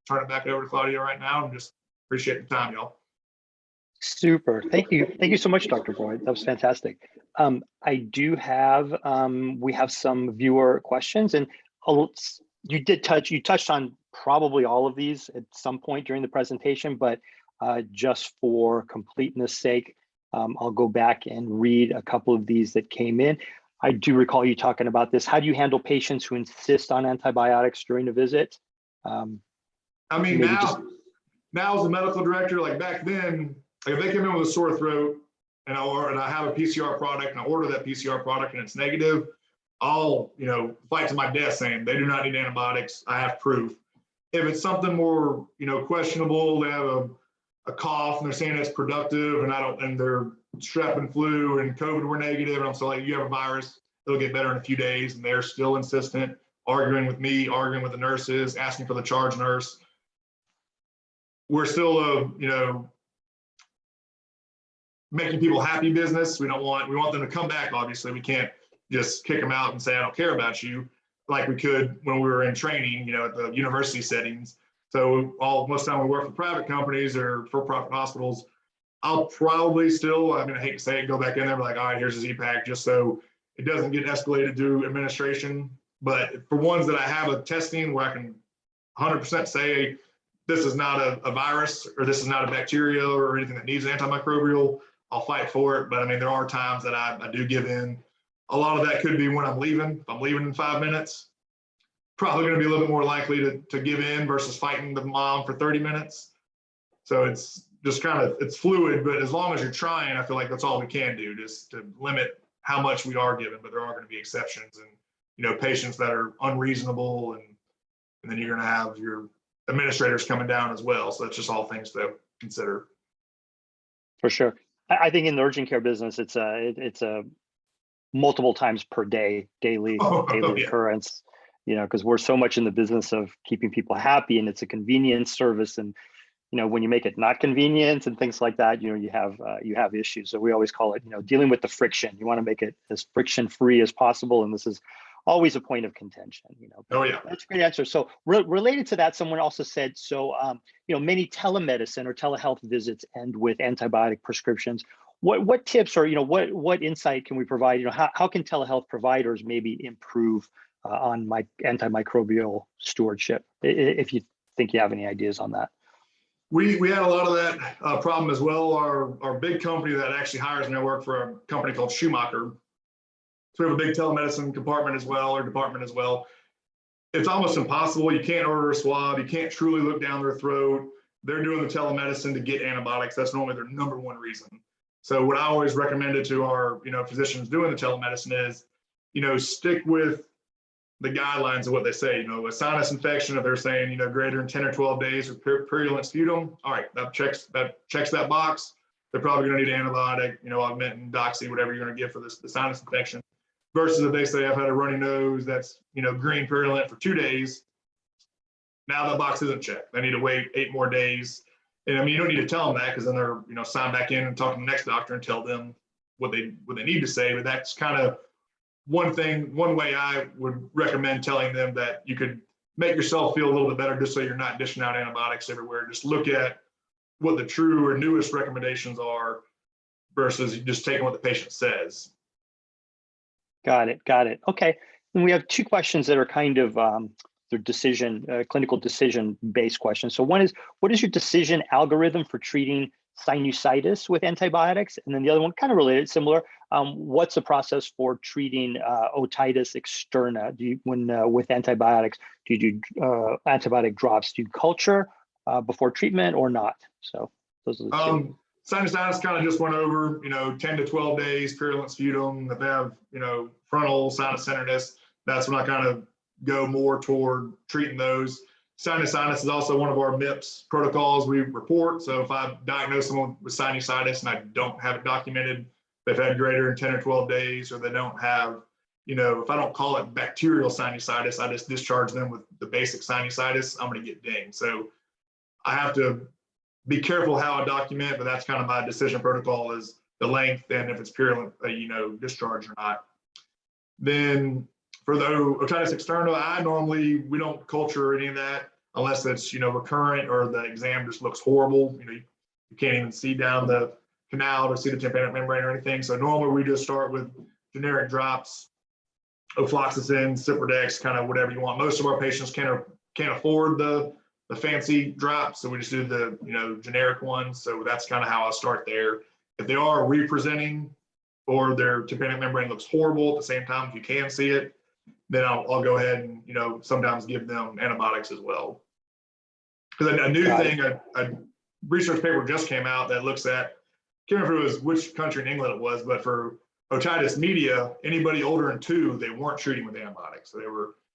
turn it back over to Claudio right now, and just appreciate the time, y'all. Super. Thank you. Thank you so much, Dr. Boyd. That was fantastic. I do have, we have some viewer questions, and you touched on probably all of these at some point during the presentation, but just for completeness sake, I'll go back and read a couple of these that came in. I do recall you talking about this. How do you handle patients who insist on antibiotics during a visit? I mean, now as a medical director, like back then, like if they come in with a sore throat and I have a PCR product and I order that PCR product and it's negative, I'll, fight to my death saying they do not need antibiotics. I have proof. If it's something more, questionable, they have a cough and they're saying it's productive and their strep and flu and COVID were negative, and I'm saying, like, you have a virus, it'll get better in a few days, and they're still insistent, arguing with me, arguing with the nurses, asking for the charge nurse. We're still making people happy business. We want them to come back. Obviously, we can't just kick them out and say, I don't care about you, like we could when we were in training, at the university settings. So most of the time we work for private companies or for-profit hospitals, I'll probably still, I hate to say it, go back in there and be like, all right, here's a Z-Pack, just so it doesn't get escalated to administration. But for ones that I have a testing where I can 100% say this is not a virus or this is not a bacteria or anything that needs antimicrobial, I'll fight for it. But there are times that I do give in. A lot of that could be when I'm leaving. If I'm leaving in 5 minutes, probably going to be a little bit more likely to give in versus fighting the mom for 30 minutes. So it's just it's fluid, but as long as you're trying, I feel like that's all we can do, just to limit how much we are given. But there are going to be exceptions and, patients that are unreasonable, and then you're going to have your administrators coming down as well. So that's just all things to consider. For sure. I think in the urgent care business, it's a multiple times per day, daily occurrence, because we're so much in the business of keeping people happy, and it's a convenience service. And, when you make it not convenient and things like that, you have issues. So we always call it, dealing with the friction. You want to make it as friction free as possible. And this is always a point of contention, Oh yeah. That's a great answer. So related to that, someone also said, so, many telemedicine or telehealth visits end with antibiotic prescriptions. What tips or, what insight can we provide? How can telehealth providers maybe improve on my antimicrobial stewardship? If you think you have any ideas on that. We had a lot of that problem as well. Our big company that actually hires me, I work for a company called Schumacher. So we have a big telemedicine department as well. It's almost impossible. You can't order a swab. You can't truly look down their throat. They're doing the telemedicine to get antibiotics. That's normally their number one reason. So what I always recommended to our, physicians doing the telemedicine is, stick with the guidelines of what they say. A sinus infection, if they're saying, greater than 10 or 12 days with purulent sputum, all right, that checks that box. They're probably going to need an antibiotic, augmentin, doxy, whatever you're going to give for the sinus infection. Versus if they say I've had a runny nose that's green purulent for 2 days, now that box isn't checked. They need to wait 8 more days. And you don't need to tell them that, because then they're sign back in and talk to the next doctor and tell them what they need to say. But that's kind of one way I would recommend telling them, that you could make yourself feel a little bit better, just so you're not dishing out antibiotics everywhere. Just look at what the true or newest recommendations are versus just taking what the patient says. Got it. Okay. And we have 2 questions that are kind of they're clinical decision-based questions. So one is, what is your decision algorithm for treating sinusitis with antibiotics? And then the other one, kind of related, similar. What's the process for treating otitis externa? With antibiotics, do you do antibiotic drops? Do you culture before treatment or not? So those are the 2. Sinusitis kind of just went over, 10 to 12 days, purulent sputum. If they have, frontal sinus centeredness, that's when I kind of go more toward treating those. Sinusitis is also one of our MIPS protocols we report. So if I diagnose someone with sinusitis and I don't have it documented, they've had greater than 10 or 12 days, or they don't have, if I don't call it bacterial sinusitis, I just discharge them with the basic sinusitis, I'm going to get dinged. So I have to be careful how I document, but that's kind of my decision protocol, is the length and if it's purulent, discharge or not. Then for the otitis externa, we don't culture any of that unless it's, recurrent or the exam just looks horrible. You can't even see down the canal or see the tympanic membrane or anything. So normally we just start with generic drops, ofloxacin, Ciprodex, kind of whatever you want. Most of our patients can't afford the fancy drops, so we just do the generic ones. So that's kind of how I start there. If they are representing or their tympanic membrane looks horrible at the same time, if you can see it, then I'll go ahead and sometimes give them antibiotics as well. Because a new thing, a research paper just came out that looks at, I can't remember if it was which country in England it was, but for otitis media, anybody older than 2, they weren't treating with antibiotics. So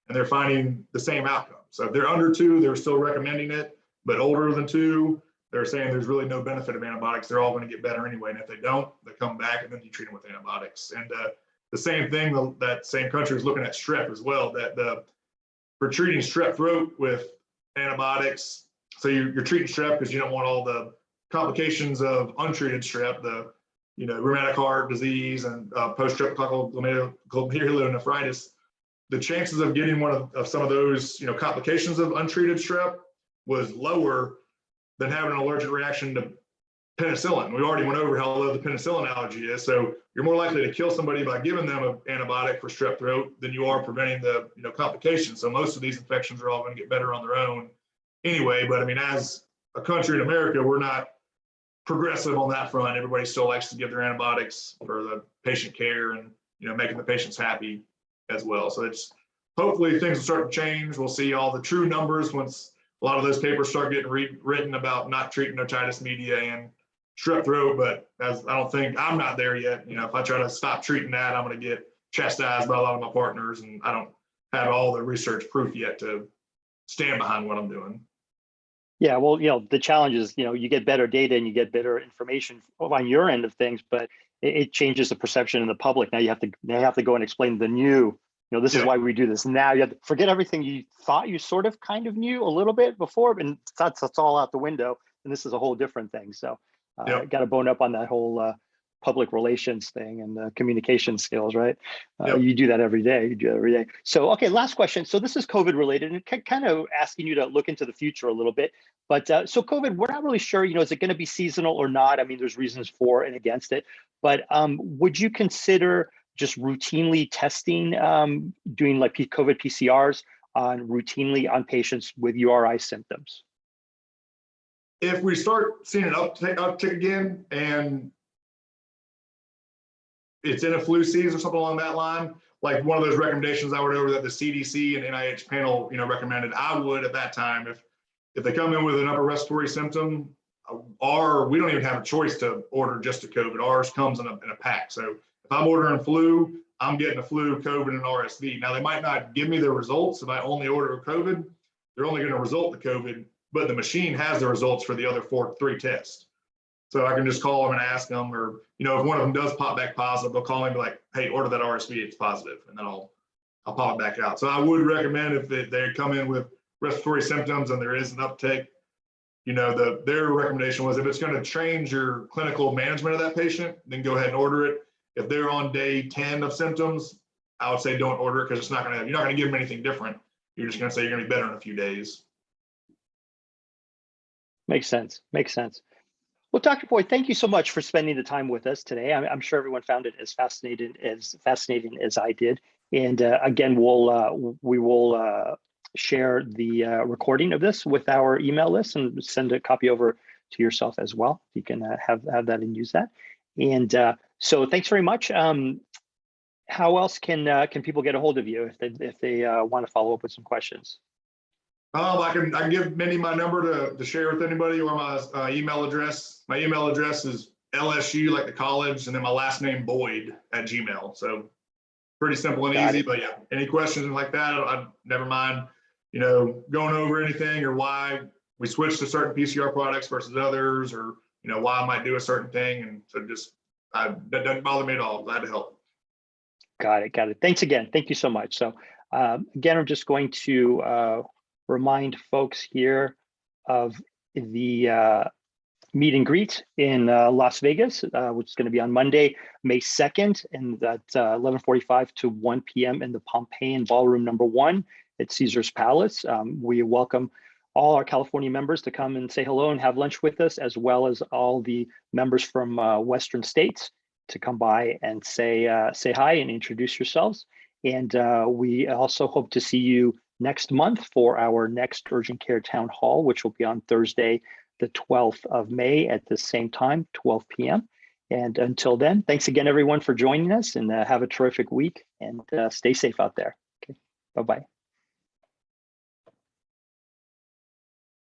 they're finding the same outcome. So if they're under 2, they're still recommending it, but older than 2, they're saying there's really no benefit of antibiotics. They're all going to get better anyway. And if they don't, they come back and then you treat them with antibiotics. And the same thing, that same country is looking at strep as well, for treating strep throat with antibiotics. So you're treating strep because you don't want all the complications of untreated strep, the rheumatic heart disease and post-streptococcal glomerulonephritis. The chances of getting one of some of those complications of untreated strep was lower than having an allergic reaction to penicillin. We already went over how low the penicillin allergy is. So you're more likely to kill somebody by giving them an antibiotic for strep throat than you are preventing the complications. So most of these infections are all going to get better on their own anyway. But as a country in America, we're not progressive on that front. Everybody still likes to give their antibiotics for the patient care and making the patients happy as well. So it's hopefully things will start to change. We'll see all the true numbers once a lot of those papers start getting written about not treating otitis media and strep throat. But I'm not there yet. If I try to stop treating that, I'm going to get chastised by a lot of my partners, and I don't have all the research proof yet to stand behind what I'm doing. Yeah, well, the challenge is, you get better data and you get better information on your end of things, but it changes the perception in the public. Now you have to go and explain the new, this is why we do this. Now you have to forget everything you thought you sort of kind of knew a little bit before, and that's all out the window. And this is a whole different thing. So got to bone up on that whole public relations thing and the communication skills, right? Yep. You do that every day. You do that every day. So, okay, last question. So this is COVID related and kind of asking you to look into the future a little bit. But so COVID, we're not really sure, is it going to be seasonal or not? I mean, there's reasons for and against it. But would you consider just routinely testing, doing like COVID PCRs routinely on patients with URI symptoms? If we start seeing an uptick again, and it's in a flu season or something along that line, like one of those recommendations I went over that the CDC and NIH panel, recommended, I would at that time, if they come in with an upper respiratory symptom, we don't even have a choice to order just a COVID. Ours comes in a pack. So if I'm ordering flu, I'm getting a flu, COVID, and RSV. Now they might not give me the results if I only order a COVID. They're only going to result the COVID, but the machine has the results for the other 3 tests. So I can just call them and ask them, or, if one of them does pop back positive, they'll call me and be like, hey, order that RSV, it's positive. And then I'll pop it back out. So I would recommend if they come in with respiratory symptoms and there is an uptake, their recommendation was if it's going to change your clinical management of that patient, then go ahead and order it. If they're on day 10 of symptoms, I would say don't order it because you're not going to give them anything different. You're just going to say you're going to be better in a few days. Makes sense. Makes sense. Well, Dr. Boyd, thank you so much for spending the time with us today. I'm sure everyone found it as fascinating as I did. And again, we will share the recording of this with our email list and send a copy over to yourself as well. You can have that and use that. And so thanks very much. How else can people get a hold of you if they want to follow up with some questions? I can give Mindy my number to share with anybody, or my email address. My email address is LSU, like the college, and then my last name Boyd @gmail. So pretty simple and easy. But yeah, any questions like that, I never mind, going over anything or why we switched to certain PCR products versus others, or why I might do a certain thing. And so that doesn't bother me at all. Glad to help. Got it. Thanks again. Thank you so much. So again, I'm just going to remind folks here of the meet and greet in Las Vegas, which is going to be on Monday, May 2nd, and that's 11:45 to 1 p.m. in the Pompeian Ballroom number 1 at Caesar's Palace. We welcome all our California members to come and say hello and have lunch with us, as well as all the members from Western states to come by and say hi and introduce yourselves. And we also hope to see you next month for our next Urgent Care Town Hall, which will be on Thursday, the 12th of May at the same time, 12 p.m. And until then, thanks again, everyone, for joining us, and have a terrific week, and stay safe out there. Okay, bye-bye.